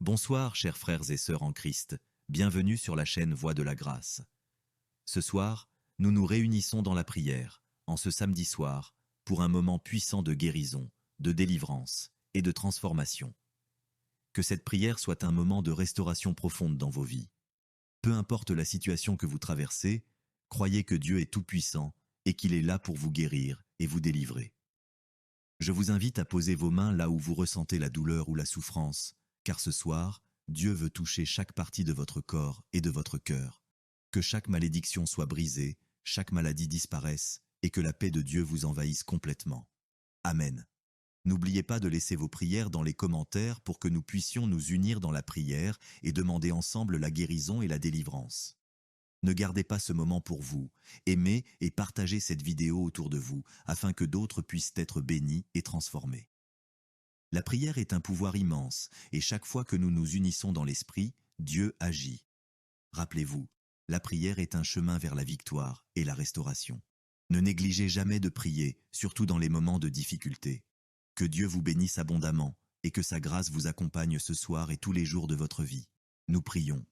Bonsoir, chers frères et sœurs en Christ, bienvenue sur la chaîne Voix de la Grâce. Ce soir, nous nous réunissons dans la prière, en ce samedi soir, pour un moment puissant de guérison, de délivrance et de transformation. Que cette prière soit un moment de restauration profonde dans vos vies. Peu importe la situation que vous traversez, croyez que Dieu est tout-puissant et qu'il est là pour vous guérir et vous délivrer. Je vous invite à poser vos mains là où vous ressentez la douleur ou la souffrance, car ce soir, Dieu veut toucher chaque partie de votre corps et de votre cœur. Que chaque malédiction soit brisée, chaque maladie disparaisse et que la paix de Dieu vous envahisse complètement. Amen. N'oubliez pas de laisser vos prières dans les commentaires pour que nous puissions nous unir dans la prière et demander ensemble la guérison et la délivrance. Ne gardez pas ce moment pour vous, aimez et partagez cette vidéo autour de vous afin que d'autres puissent être bénis et transformés. La prière est un pouvoir immense et chaque fois que nous nous unissons dans l'esprit, Dieu agit. Rappelez-vous, la prière est un chemin vers la victoire et la restauration. Ne négligez jamais de prier, surtout dans les moments de difficulté. Que Dieu vous bénisse abondamment et que sa grâce vous accompagne ce soir et tous les jours de votre vie. Nous prions.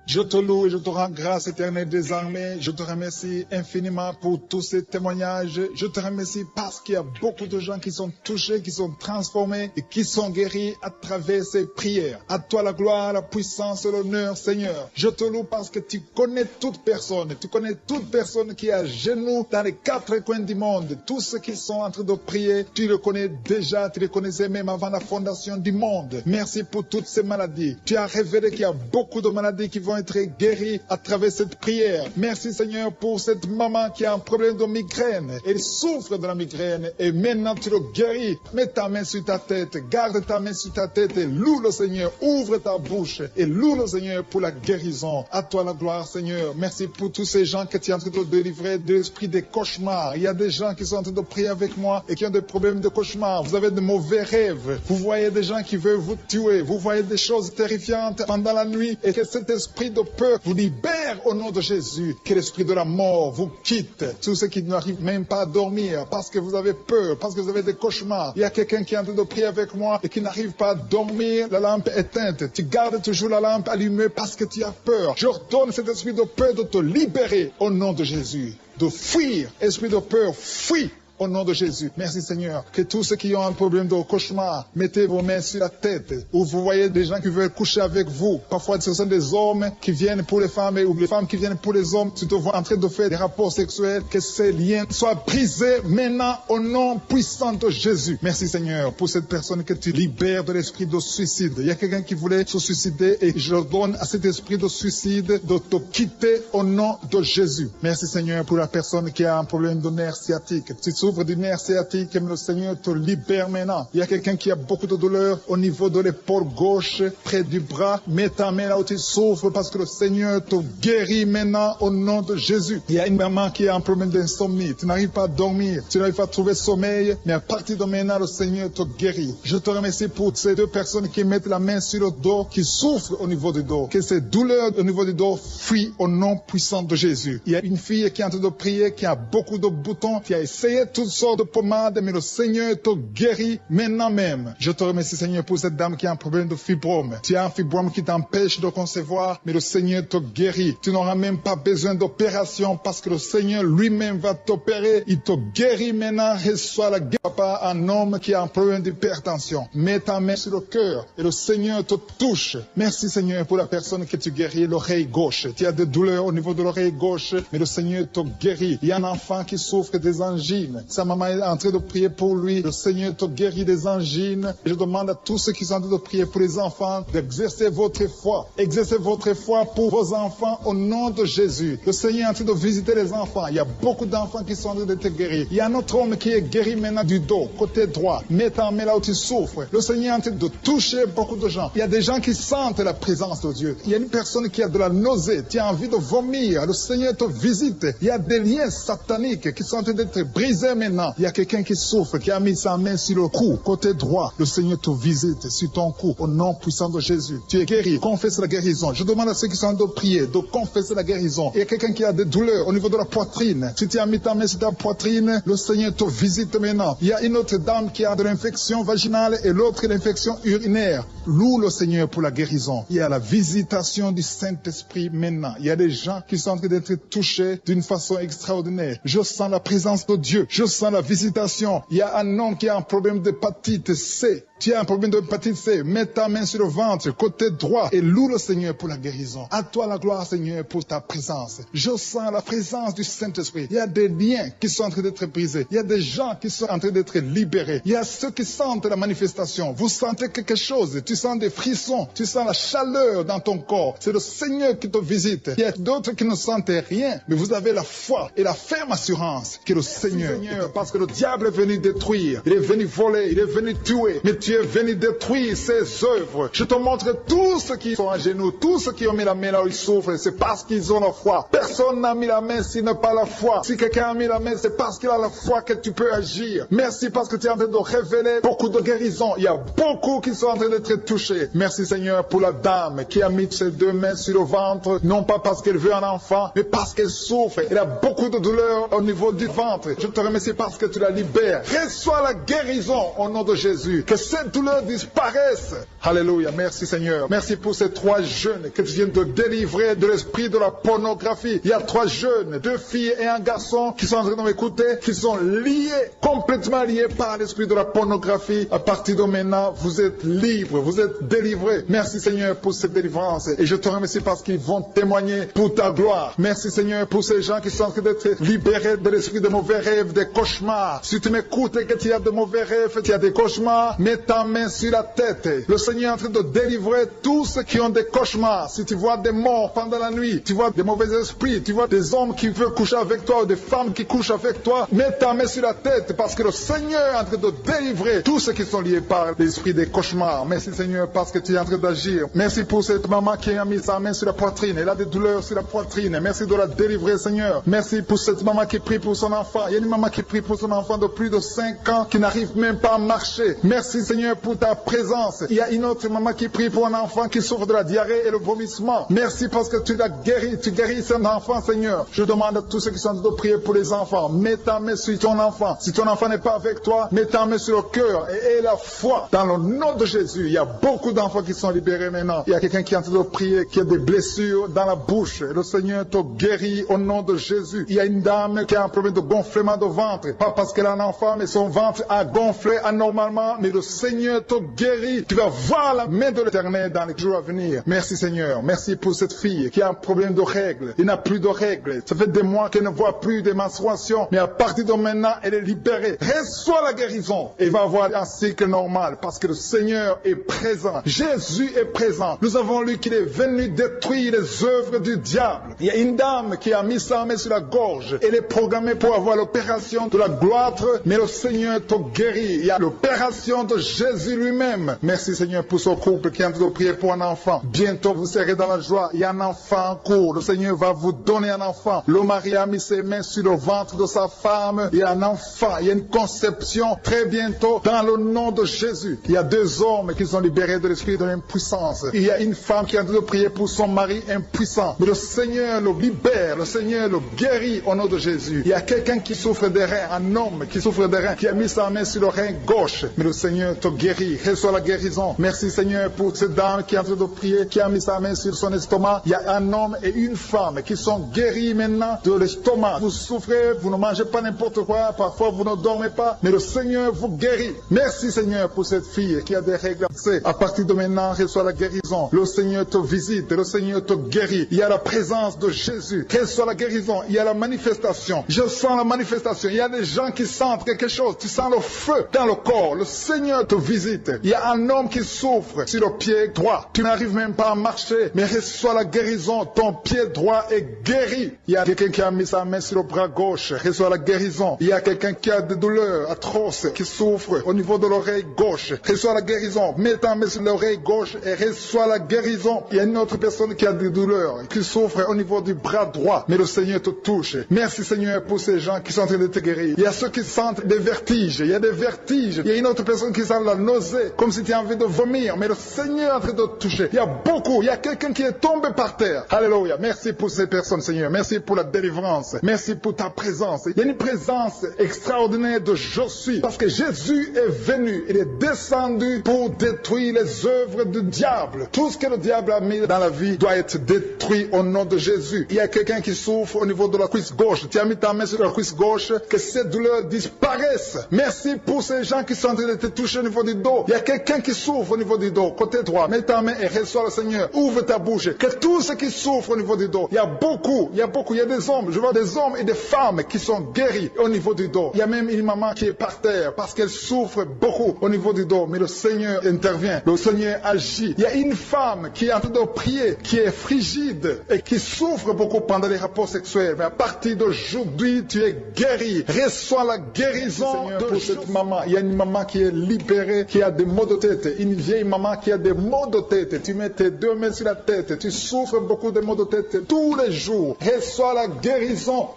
Je te loue et je te rends grâce éternelle désormais. Je te remercie infiniment pour tous ces témoignages. Je te remercie parce qu'il y a beaucoup de gens qui sont touchés, qui sont transformés et qui sont guéris à travers ces prières. À toi la gloire, la puissance et l'honneur, Seigneur. Je te loue parce que tu connais toute personne. Tu connais toute personne qui est à genoux dans les quatre coins du monde. Tous ceux qui sont en train de prier, tu le connais déjà. Tu les connaissais même avant la fondation du monde. Merci pour toutes ces maladies. Tu as révélé qu'il y a beaucoup de maladies qui vont être guéris à travers cette prière. Merci Seigneur pour cette maman qui a un problème de migraine. Elle souffre de la migraine et maintenant tu le guéris. Mets ta main sur ta tête, garde ta main sur ta tête et loue le Seigneur. Ouvre ta bouche et loue le Seigneur pour la guérison. À toi la gloire Seigneur. Merci pour tous ces gens que tu es en train de délivrer de l'esprit des cauchemars. Il y a des gens qui sont en train de prier avec moi et qui ont des problèmes de cauchemars. Vous avez de mauvais rêves. Vous voyez des gens qui veulent vous tuer. Vous voyez des choses terrifiantes pendant la nuit et que cet esprit de peur vous libère au nom de Jésus. Que l'esprit de la mort vous quitte. Tous ceux qui n'arrivent même pas à dormir parce que vous avez peur, parce que vous avez des cauchemars. Il y a quelqu'un qui est en train de prier avec moi et qui n'arrive pas à dormir, la lampe éteinte. Tu gardes toujours la lampe allumée parce que tu as peur. Je ordonne cet esprit de peur de te libérer au nom de Jésus. De fuir. Esprit de peur, fuis. Au nom de Jésus. Merci Seigneur. Que tous ceux qui ont un problème de cauchemar, mettez vos mains sur la tête. Ou vous voyez des gens qui veulent coucher avec vous. Parfois ce sont des hommes qui viennent pour les femmes ou les femmes qui viennent pour les hommes. Tu te vois en train de faire des rapports sexuels. Que ces liens soient brisés maintenant au nom puissant de Jésus. Merci Seigneur pour cette personne que tu libères de l'esprit de suicide. Il y a quelqu'un qui voulait se suicider et je donne à cet esprit de suicide de te quitter au nom de Jésus. Merci Seigneur pour la personne qui a un problème de nerf sciatique. Tu souffres du nerf sciatique, le Seigneur te libère maintenant. Il y a quelqu'un qui a beaucoup de douleur au niveau de l'épaule gauche, près du bras. Mets ta main là où tu souffres parce que le Seigneur te guérit maintenant au nom de Jésus. Il y a une maman qui a un problème d'insomnie. Tu n'arrives pas à dormir, tu n'arrives pas à trouver sommeil, mais à partir de maintenant, le Seigneur te guérit. Je te remercie pour ces deux personnes qui mettent la main sur le dos, qui souffrent au niveau du dos. Que ces douleurs au niveau du dos fuient au nom puissant de Jésus. Il y a une fille qui est en train de prier, qui a beaucoup de boutons, qui a essayé toutes sortes de pommades, mais le Seigneur te guérit maintenant même. Je te remercie Seigneur pour cette dame qui a un problème de fibrome. Tu as un fibrome qui t'empêche de concevoir, mais le Seigneur te guérit. Tu n'auras même pas besoin d'opération parce que le Seigneur lui-même va t'opérer. Il te guérit maintenant. Reçois la guérison. Papa, un homme qui a un problème d'hypertension. Mets ta main sur le cœur et le Seigneur te touche. Merci Seigneur pour la personne que tu guéris, l'oreille gauche. Tu as des douleurs au niveau de l'oreille gauche, mais le Seigneur te guérit. Il y a un enfant qui souffre des angines. Sa maman est en train de prier pour lui. Le Seigneur te guérit des angines. Je demande à tous ceux qui sont en train de prier pour les enfants d'exercer votre foi. Exercez votre foi pour vos enfants au nom de Jésus. Le Seigneur est en train de visiter les enfants. Il y a beaucoup d'enfants qui sont en train d'être guéris. Il y a un autre homme qui est guéri maintenant du dos, côté droit. Mets ta main là où tu souffres. Le Seigneur est en train de toucher beaucoup de gens. Il y a des gens qui sentent la présence de Dieu. Il y a une personne qui a de la nausée. Tu as envie de vomir. Le Seigneur te visite. Il y a des liens sataniques qui sont en train d'être brisés douleur maintenant. Il y a quelqu'un qui souffre, qui a mis sa main sur le cou, côté droit. Le Seigneur te visite sur ton cou, au nom puissant de Jésus. Tu es guéri, confesse la guérison. Je demande à ceux qui sont en train de prier de confesser la guérison. Il y a quelqu'un qui a des douleurs au niveau de la poitrine. Si tu as mis ta main sur ta poitrine, le Seigneur te visite maintenant. Il y a une autre dame qui a de l'infection vaginale et l'autre l'infection urinaire. Loue le Seigneur pour la guérison. Il y a la visitation du Saint-Esprit maintenant. Il y a des gens qui sont en train d'être touchés d'une façon extraordinaire. Je sens la présence de Dieu. Je sens la visitation. Il y a un homme qui a un problème d'hépatite C. Tu as un problème d'hépatite C, mets ta main sur le ventre, côté droit, et loue le Seigneur pour la guérison. À toi la gloire, Seigneur, pour ta présence. Je sens la présence du Saint-Esprit. Il y a des liens qui sont en train d'être brisés. Il y a des gens qui sont en train d'être libérés. Il y a ceux qui sentent la manifestation. Vous sentez quelque chose. Tu sens des frissons. Tu sens la chaleur dans ton corps. C'est le Seigneur qui te visite. Il y a d'autres qui ne sentent rien, mais vous avez la foi et la ferme assurance que le Seigneur, parce que le diable est venu détruire. Il est venu voler. Il est venu tuer. Mais tu es venu détruire ses œuvres. Je te montre tous ceux qui sont à genoux, tous ceux qui ont mis la main là où ils souffrent, c'est parce qu'ils ont la foi. Personne n'a mis la main s'il n'a pas la foi. Si quelqu'un a mis la main, c'est parce qu'il a la foi que tu peux agir. Merci parce que tu es en train de révéler beaucoup de guérisons. Il y a beaucoup qui sont en train d'être touchés. Merci Seigneur pour la dame qui a mis ses deux mains sur le ventre, non pas parce qu'elle veut un enfant, mais parce qu'elle souffre. Elle a beaucoup de douleur au niveau du ventre. Je te remercie parce que tu la libères. Reçois la guérison au nom de Jésus. Que cette douleur disparaisse. Alléluia. Merci Seigneur. Merci pour ces 3 jeunes que tu viens de délivrer de l'esprit de la pornographie. Il y a 3 jeunes, 2 filles et un garçon qui sont en train de m'écouter, qui sont liés, complètement liés par l'esprit de la pornographie. À partir de maintenant, vous êtes libres, vous êtes délivrés. Merci Seigneur pour cette délivrance. Et je te remercie parce qu'ils vont témoigner pour ta gloire. Merci Seigneur pour ces gens qui sont en train d'être libérés de l'esprit de mauvais rêves, des cauchemars. Si tu m'écoutes et que tu as de mauvais rêves, tu as des cauchemars, mets ta main sur la tête. Le Seigneur est en train de délivrer tous ceux qui ont des cauchemars. Si tu vois des morts pendant la nuit, tu vois des mauvais esprits, tu vois des hommes qui veulent coucher avec toi ou des femmes qui couchent avec toi, mets ta main sur la tête parce que le Seigneur est en train de délivrer tous ceux qui sont liés par l'esprit des cauchemars. Merci Seigneur parce que tu es en train d'agir. Merci pour cette maman qui a mis sa main sur la poitrine. Elle a des douleurs sur la poitrine. Merci de la délivrer Seigneur. Merci pour cette maman qui prie pour son enfant. Il y a une maman qui prie pour son enfant de plus de 5 ans qui n'arrive même pas à marcher. Merci Seigneur pour ta présence. Il y a une autre maman qui prie pour un enfant qui souffre de la diarrhée et le vomissement. Merci parce que tu l'as guéri. Tu guéris cet enfant Seigneur. Je demande à tous ceux qui sont en train de prier pour les enfants. Mets ta main sur ton enfant. Si ton enfant n'est pas avec toi, mets ta main sur le cœur et aie la foi dans le nom de Jésus. Il y a beaucoup d'enfants qui sont libérés maintenant. Il y a quelqu'un qui est en train de prier, qui a des blessures dans la bouche. Le Seigneur te guérit au nom de Jésus. Il y a une dame qui a un problème de gonflement de ventre. Pas parce qu'elle a un enfant, mais son ventre a gonflé anormalement. Mais le Seigneur te guérit. Tu vas voir la main de l'Éternel dans les jours à venir. Merci Seigneur. Merci pour cette fille qui a un problème de règles. Il n'a plus de règles. Ça fait des mois qu'elle ne voit plus de menstruation. Mais à partir de maintenant, elle est libérée. Reçois la guérison. Et va avoir un cycle normal parce que le Seigneur est présent. Jésus est présent. Nous avons lu qu'il est venu détruire les œuvres du diable. Il y a une dame qui a mis sa main sur la gorge. Elle est programmée pour avoir l'opération de la gloître, mais le Seigneur te guérit. Il y a l'opération de Jésus lui-même. Merci Seigneur pour ce couple qui est en train de prier pour un enfant. Bientôt vous serez dans la joie. Il y a un enfant en cours. Le Seigneur va vous donner un enfant. Le mari a mis ses mains sur le ventre de sa femme. Il y a un enfant. Il y a une conception très bientôt dans le nom de Jésus. Il y a 2 hommes qui sont libérés de l'esprit de l'impuissance. Il y a une femme qui est en train de prier pour son mari impuissant. Mais le Seigneur le libère. Le Seigneur le guérit au nom de Jésus. Il y a quelqu'un qui souffre des reins. Un homme qui souffre des reins. Qui a mis sa main sur le rein gauche. Mais le Seigneur te guérit. Reçois la guérison. Merci Seigneur pour cette dame qui est en train de prier. Qui a mis sa main sur son estomac. Il y a un homme et une femme qui sont guéris maintenant de l'estomac. Vous souffrez. Vous ne mangez pas n'importe quoi. Parfois vous ne dormez pas. Mais le Seigneur vous guérit. Merci Seigneur pour cette fille qui a des règles. À partir de maintenant, reçois la guérison. Le Seigneur te visite. Le Seigneur te guérit. Il y a la présence de Jésus. Reçois la guérison. Il y a la manifestation. Je sens la manifestation. Il y a des gens qui sentent quelque chose. Tu sens le feu dans le corps. Le Seigneur te visite. Il y a un homme qui souffre sur le pied droit. Tu n'arrives même pas à marcher, mais reçois la guérison. Ton pied droit est guéri. Il y a quelqu'un qui a mis sa main sur le bras gauche. Reçois la guérison. Il y a quelqu'un qui a des douleurs atroces, qui souffre au niveau de l'oreille gauche. Reçois la guérison. Mets ta main sur l'oreille gauche et reçois la guérison. Il y a une autre personne qui a des douleurs, qui souffre au niveau du bras droit, mais le Seigneur te touche. Merci Seigneur pour ces gens qui sont en train de te guérir. Il y a ceux qui sentent des vertiges. Il y a des vertiges. Il y a une autre personne qui sent la nausée, comme si tu as envie de vomir, mais le Seigneur est en train de te toucher. Il y a beaucoup. Il y a quelqu'un qui est tombé par terre. Alléluia. Merci pour ces personnes, Seigneur. Merci pour la délivrance. Merci pour ta présence. Il y a une présence extraordinaire de je suis, parce que Jésus est venu. Il est descendu pour détruire les œuvres du diable. Tout ce que le diable a mis dans la vie doit être détruit au nom de Jésus. Il y a quelqu'un qui souffre au niveau de la cuisse gauche. Tu as mis ta main sur la cuisse gauche, que ces douleurs disparaissent. Merci pour ces gens qui sont en train de te toucher au niveau du dos. Il y a quelqu'un qui souffre au niveau du dos, côté droit. Mets ta main et reçois le Seigneur. Ouvre ta bouche. Que tous ceux qui souffrent au niveau du dos, il y a beaucoup, il y a des hommes, je vois des hommes et des femmes qui sont guéris au niveau du dos. Il y a même une maman qui est par terre parce qu'elle souffre beaucoup au niveau du dos, mais le Seigneur intervient, le Seigneur agit. Il y a une femme qui est en train de prier, qui est frigide et qui souffre beaucoup pendant les rapports sexuels, mais à partir d'aujourd'hui, tu es guéri. Reçois la guérison de cette maman. Il y a une maman qui est libérée, qui a des maux de tête, une vieille maman qui a des maux de tête. Tu mets tes deux mains sur la tête, tu souffres beaucoup de maux de tête tous les jours. Reçois la guérison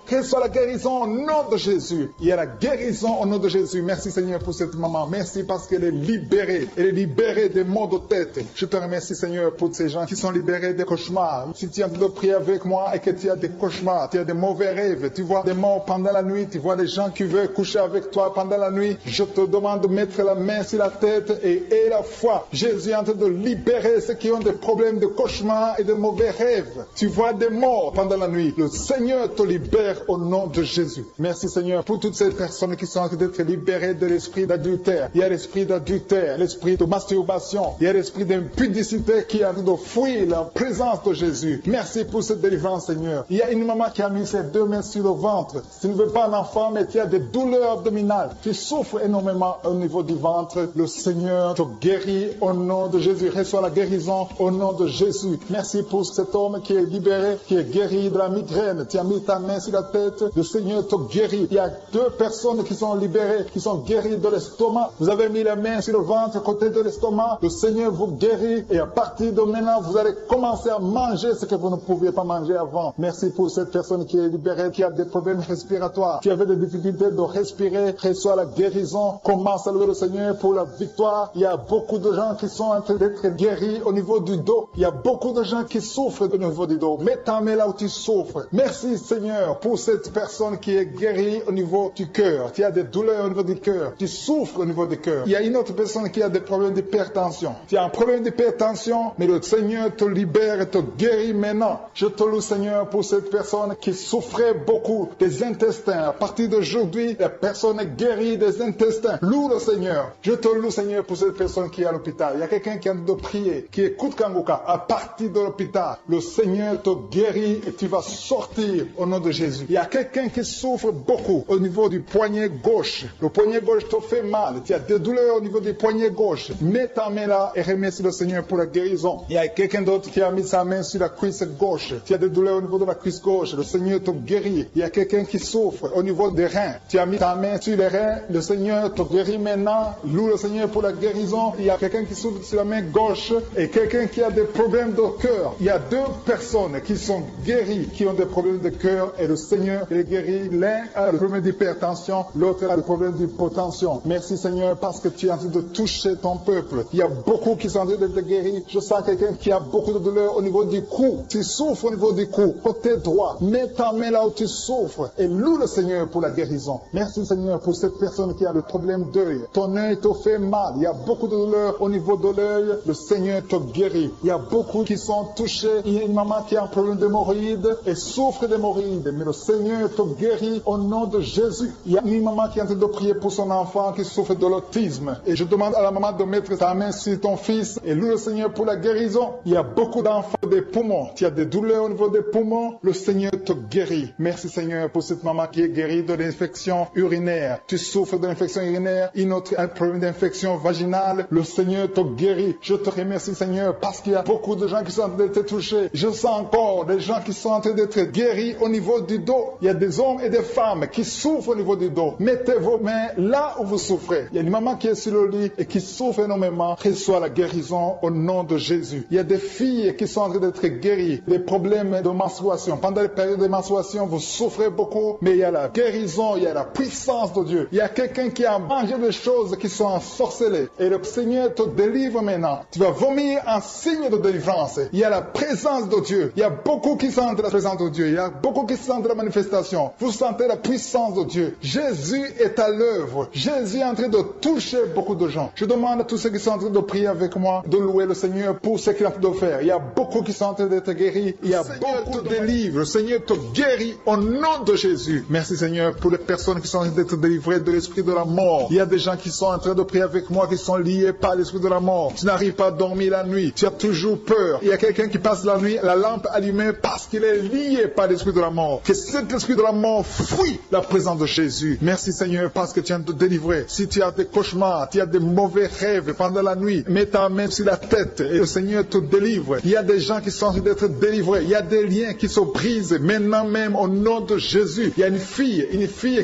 au nom de Jésus. Il y a la guérison au nom de Jésus. Merci Seigneur pour cette maman. Merci parce qu'elle est libérée. Elle est libérée des maux de tête. Je te remercie Seigneur pour ces gens qui sont libérés des cauchemars. Si tu es en train de prier avec moi et que tu as des cauchemars, tu as des mauvais rêves, tu vois des morts pendant la nuit, tu vois des gens qui veulent coucher avec toi pendant la nuit, je te demande de mettre la main sur la tête et la foi. Jésus est en train de libérer ceux qui ont des problèmes de cauchemars et de mauvais rêves. Tu vois des morts pendant la nuit. Le Seigneur te libère au nom de Jésus. Merci Seigneur pour toutes ces personnes qui sont en train d'être libérées de l'esprit d'adultère. Il y a l'esprit d'adultère, l'esprit de masturbation, il y a l'esprit d'impudicité qui est en train de fuir la présence de Jésus. Merci pour cette délivrance Seigneur. Il y a une maman qui a mis ses deux mains sur le ventre. Tu ne veux pas un enfant mais tu as des douleurs abdominales. Tu souffres énormément au niveau du ventre. Le Seigneur te guérit au nom de Jésus. Reçois la guérison au nom de Jésus. Merci pour cet homme qui est libéré, qui est guéri de la migraine. Tu as mis ta main sur la tête. Le Seigneur te guérit. Il y a deux personnes qui sont libérées, qui sont guéries de l'estomac. Vous avez mis la main sur le ventre, côté de l'estomac. Le Seigneur vous guérit et à partir de maintenant, vous allez commencer à manger ce que vous ne pouviez pas manger avant. Merci pour cette personne qui est libérée, qui a des problèmes respiratoires, qui avait des difficultés de respirer. Reçois la guérison. Commence à louer le Seigneur pour la victoire. Il y a beaucoup de gens qui sont en train d'être guéris au niveau du dos. Il y a beaucoup de gens qui souffrent au niveau du dos. Mets ta main là où tu souffres. Merci Seigneur pour cette personne qui est guérie au niveau du cœur. Tu as des douleurs au niveau du cœur. Tu souffres au niveau du cœur. Il y a une autre personne qui a des problèmes d'hypertension. Tu as un problème d'hypertension, mais le Seigneur te libère et te guérit maintenant. Je te loue Seigneur pour cette personne qui souffrait beaucoup des intestins. À partir d'aujourd'hui, la personne est guérie des intestins. Loue le Seigneur. Je te loue Seigneur pour cette personne qui est à l'hôpital. Il y a quelqu'un qui a de prier, qui écoute Kanguka. À partir de l'hôpital, le Seigneur te guérit et tu vas sortir au nom de Jésus. Il y a quelqu'un qui souffre beaucoup au niveau du poignet gauche. Le poignet gauche te fait mal. Tu as des douleurs au niveau du poignet gauche. Mets ta main là et remercie le Seigneur pour la guérison. Il y a quelqu'un d'autre qui a mis sa main sur la cuisse gauche. Tu as des douleurs au niveau de la cuisse gauche. Le Seigneur te guérit. Il y a quelqu'un qui souffre au niveau des reins. Tu as mis ta main sur les reins. Le Seigneur te guérit maintenant. Loue le Seigneur pour la guérison. Il y a quelqu'un qui souffre sur la main gauche et quelqu'un qui a des problèmes de cœur. Il y a deux personnes qui sont guéries, qui ont des problèmes de cœur et le Seigneur les guérit. L'un a le problème d'hypertension, l'autre a le problème d'hypotension. Merci Seigneur parce que tu es en train de toucher ton peuple. Il y a beaucoup qui sont en train d'être guéris. Je sens quelqu'un qui a beaucoup de douleur au niveau du cou. Tu souffres au niveau du cou, côté droit. Mets ta main là où tu souffres et loue le Seigneur pour la guérison. Merci Seigneur pour cette personne qui a le problème d'œil. Ton œil te fait mal. Il y a beaucoup de douleur au niveau de l'œil. Le Seigneur te guérit. Il y a beaucoup qui sont touchés. Il y a une maman qui a un problème d'hémorroïdes et souffre d'hémorroïdes. Mais le Seigneur te guérit au nom de Jésus. Il y a une maman qui est en train de prier pour son enfant qui souffre de l'autisme. Et je demande à la maman de mettre sa main sur ton fils et loue le Seigneur pour la guérison. Il y a beaucoup d'enfants des poumons. Tu as des douleurs au niveau des poumons. Le Seigneur te guérit. Merci Seigneur pour cette maman qui est guérie de l'infection urinaire. Tu souffres de l'infection urinaire. Une autre a un problème d'infection vaginale, le Seigneur te guérit. Je te remercie, Seigneur, parce qu'il y a beaucoup de gens qui sont en train d'être touchés. Je sens encore des gens qui sont en train d'être guéris au niveau du dos. Il y a des hommes et des femmes qui souffrent au niveau du dos. Mettez vos mains là où vous souffrez. Il y a une maman qui est sur le lit et qui souffre énormément. Reçois la guérison au nom de Jésus. Il y a des filles qui sont en train d'être guéries. Des problèmes de menstruation. Pendant les périodes de menstruation, vous souffrez beaucoup, mais il y a la guérison, il y a la puissance de Dieu. Il y a quelqu'un qui a mangé des choses qui sont ensorcelées. Et le Seigneur te délivre maintenant. Tu vas vomir en signe de délivrance. Il y a la présence de Dieu. Il y a beaucoup qui sentent la présence de Dieu. Il y a beaucoup qui sentent la manifestation. Vous sentez la puissance de Dieu. Jésus est à l'œuvre. Jésus est en train de toucher beaucoup de gens. Je demande à tous ceux qui sont en train de prier avec moi de louer le Seigneur pour ce qu'il est en train de faire. Il y a beaucoup qui sont en train d'être guéris. Il y a beaucoup de délivres. Le Seigneur te guérit au nom de Jésus. Merci Seigneur pour les personnes qui sont en train d'être délivrées de l'esprit de la mort. Il y a des gens qui sont en train de prier avec moi qui sont liés par l'esprit de la mort. Tu n'arrives pas à dormir la nuit. Tu as toujours peur. Il y a quelqu'un qui passe la nuit, la lampe allumée parce qu'il est lié par l'esprit de la mort. Que cet esprit de la mort fuit la présence de Jésus. Merci Seigneur parce que tu viens de te délivrer. Si tu as des cauchemars, tu as des mauvais rêves pendant la nuit, mets ta main sur la tête et le Seigneur te délivre. Il y a des gens qui sont en train d'être délivrés. Il y a des liens qui se brisent maintenant même au nom de Jésus. Il y a une fille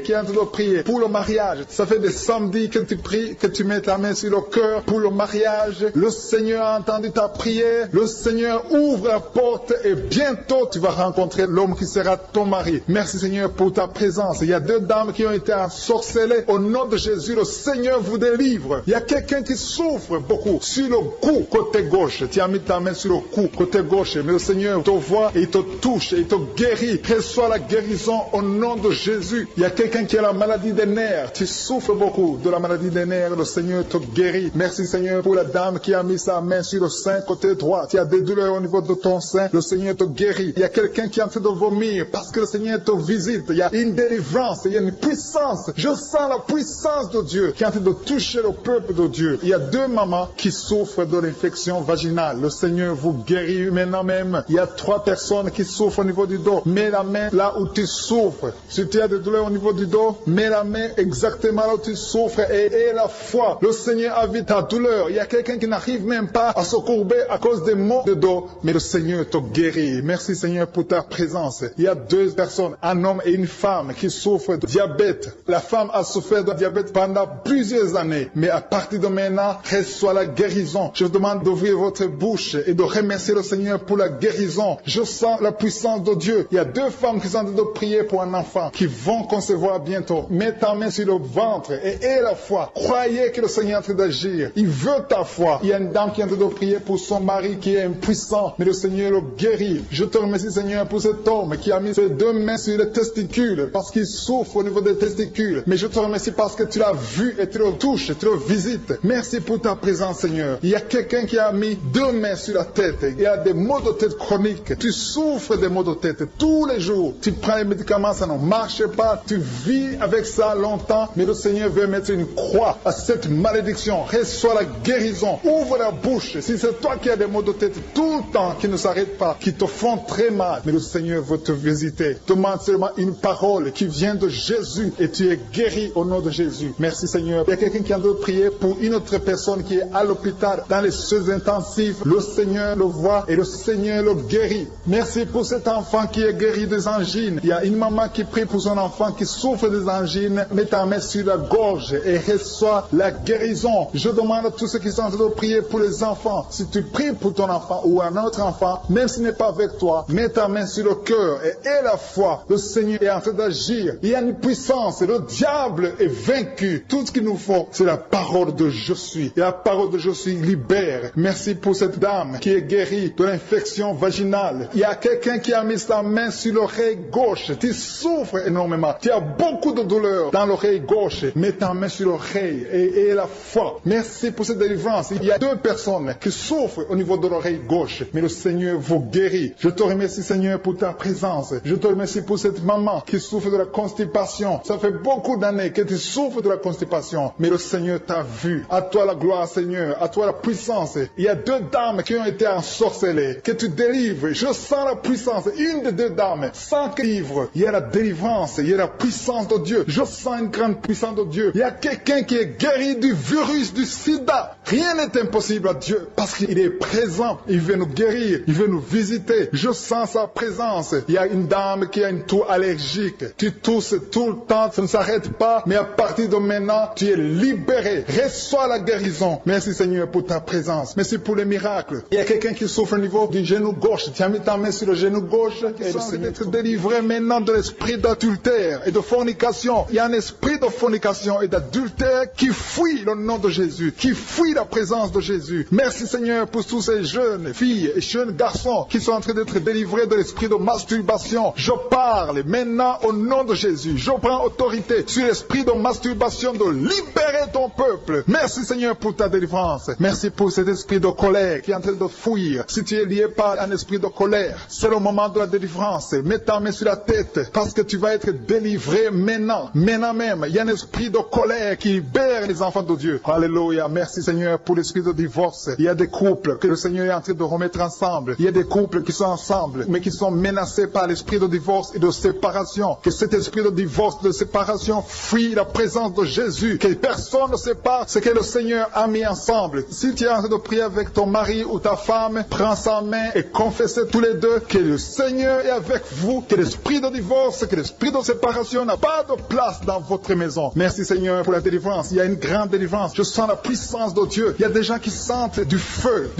qui est en train de prier pour le mariage. Ça fait des samedis que tu pries, que tu mets ta main sur le cœur pour le mariage. Le Seigneur a entendu ta prière. Le Seigneur ouvre la porte et bientôt tu vas rencontrer l'homme qui sera ton mari. Merci Seigneur pour ta présence. Il y a deux dames qui ont été ensorcelées. Au nom de Jésus, le Seigneur vous délivre. Il y a quelqu'un qui souffre beaucoup sur le cou, côté gauche. Tu as mis ta main sur le cou, côté gauche. Mais le Seigneur te voit et il te touche et il te guérit. Reçois la guérison au nom de Jésus. Il y a quelqu'un qui a la maladie des nerfs. Tu souffres beaucoup de la maladie des nerfs. Le Seigneur te guérit. Merci Seigneur pour la dame qui a mis sa main sur le sein côté droit. Tu as des douleurs au niveau de ton sein. Le Seigneur te guérit. Il y a quelqu'un qui est en train de vomir parce que le Seigneur te visite. Il y a une délivrance. Il y a une puissance. Je sens la puissance de Dieu qui est en train de toucher le peuple de Dieu. Il y a deux mamans qui souffrent de l'infection vaginale. Le Seigneur vous guérit maintenant même. Il y a trois personnes qui souffrent au niveau du dos. Mets la main là où tu souffres. Si tu as des douleurs au niveau du dos, mets la main exactement là où tu souffres et aie la foi. Le Seigneur a vu ta douleur. Il y a quelqu'un qui n'arrive même pas à se courber à cause des maux de dos, mais le Seigneur te guérit. Merci Seigneur pour ta présence. Il y a deux personnes, un homme et une femme qui souffrent de diabète. La femme a souffert de diabète pendant plusieurs années, mais à partir de maintenant, reçoit la guérison. Je vous demande d'ouvrir votre bouche et de remercier le Seigneur pour la guérison. Je sens la puissance de Dieu. Il y a deux femmes qui sont en train de prier pour un enfant qui vont concevoir bientôt. Mets ta main sur le ventre et aie la foi. Croyez que le Seigneur est en train d'agir. Il veut ta foi. Il y a une dame qui est en train de prier pour son mari qui est impuissant, mais le Seigneur le guérit. Je te remercie Seigneur pour cet homme qui a mis ses deux mains sur les testicules parce qu'il souffre au niveau des testicules. Mais je te remercie parce que tu l'as vu et tu le touches, tu le visites. Merci pour ta présence Seigneur. Il y a quelqu'un qui a mis deux mains sur la tête. Il y a des maux de tête chroniques. Tu souffres des maux de tête tous les jours. Tu prends les médicaments, ça ne marche pas. Tu vis avec ça longtemps, mais le Seigneur veut mettre une croix à cette malédiction. Reçois la guérison. Ouvre la bouche. Si c'est toi qui as des maux de tête tout le temps qui ne s'arrêtent pas, qui te font très mal, mais le Seigneur veut te visiter. Demande seulement une parole qui vient de Jésus et tu es guéri au nom de Jésus. Merci Seigneur. Il y a quelqu'un qui a de prier pour une autre personne qui est à l'hôpital dans les soins intensifs. Le Seigneur le voit et le Seigneur le guérit. Merci pour cet enfant qui est guéri des angines. Il y a une maman qui prie pour son enfant qui souffre des angines. Mets ta main sur la gorge et reçois la guérison. Je demande à tous ceux qui sont en train de prier pour les enfants. Si tu pries pour ton enfant ou un autre enfant, même s'il n'est pas avec toi, mets ta main sur le cœur et aie la foi. Le Seigneur est en train d'agir. Il y a une puissance. Le diable est vaincu. Tout ce qu'il nous faut, c'est la parole de je suis. Et la parole de je suis libère. Merci pour cette dame qui est guérie de l'infection vaginale. Il y a quelqu'un qui a mis sa main sur l'oreille gauche. Tu souffres énormément. Tu as beaucoup de douleur dans l'oreille gauche. Mets ta main sur l'oreille et aie la foi. Merci pour cette délivrance. Il y a deux personnes qui souffrent au niveau de l'oreille gauche, mais le Seigneur vous guérit. Je te remercie Seigneur pour ta présence. Je te remercie pour cette maman qui souffre de la constipation. Ça fait beaucoup d'années que tu souffres de la constipation, mais le Seigneur t'a vu. À toi la gloire Seigneur, à toi la puissance. Il y a deux dames qui ont été ensorcelées, que tu délivres. Je sens la puissance. Une des deux dames, sans que livre, il y a la délivrance, il y a la puissance de Dieu. Je sens une grande puissance de Dieu. Il y a quelqu'un qui est guéri guérir du virus, du sida. Rien n'est impossible à Dieu parce qu'il est présent. Il veut nous guérir, il veut nous visiter. Je sens sa présence. Il y a une dame qui a une toux allergique. Tu tousses tout le temps, ça ne s'arrête pas. Mais à partir de maintenant, tu es libéré. Reçois la guérison. Merci Seigneur pour ta présence. Merci pour les miracles. Il y a quelqu'un qui souffre au niveau du genou gauche. Tu as mis ta main sur le genou gauche. Et le Seigneur être délivré maintenant de l'esprit d'adultère et de fornication. Il y a un esprit de fornication et d'adultère qui fuit le nom de Jésus, qui fuit la présence de Jésus. Merci Seigneur pour tous ces jeunes filles et jeunes garçons qui sont en train d'être délivrés de l'esprit de masturbation. Je parle maintenant au nom de Jésus. Je prends autorité sur l'esprit de masturbation de libérer ton peuple. Merci Seigneur pour ta délivrance. Merci pour cet esprit de colère qui est en train de fuir. Si tu es lié par un esprit de colère, c'est le moment de la délivrance. Mets ta main sur la tête parce que tu vas être délivré maintenant. Maintenant même, il y a un esprit de colère qui libère les enfants de Dieu. Alléluia. Merci Seigneur pour l'esprit de divorce. Il y a des couples que le Seigneur est en train de remettre ensemble. Il y a des couples qui sont ensemble mais qui sont menacés par l'esprit de divorce et de séparation. Que cet esprit de divorce, de séparation fuit la présence de Jésus. Que personne ne sépare ce que le Seigneur a mis ensemble. Si tu es en train de prier avec ton mari ou ta femme, prends sa main et confessez tous les deux que le Seigneur est avec vous, que l'esprit de divorce, que l'esprit de séparation n'a pas de place dans votre maison. Merci Seigneur pour la délivrance. Il y a une grande délivrance. Je sens la puissance de Dieu. Il y a des gens qui sentent du feu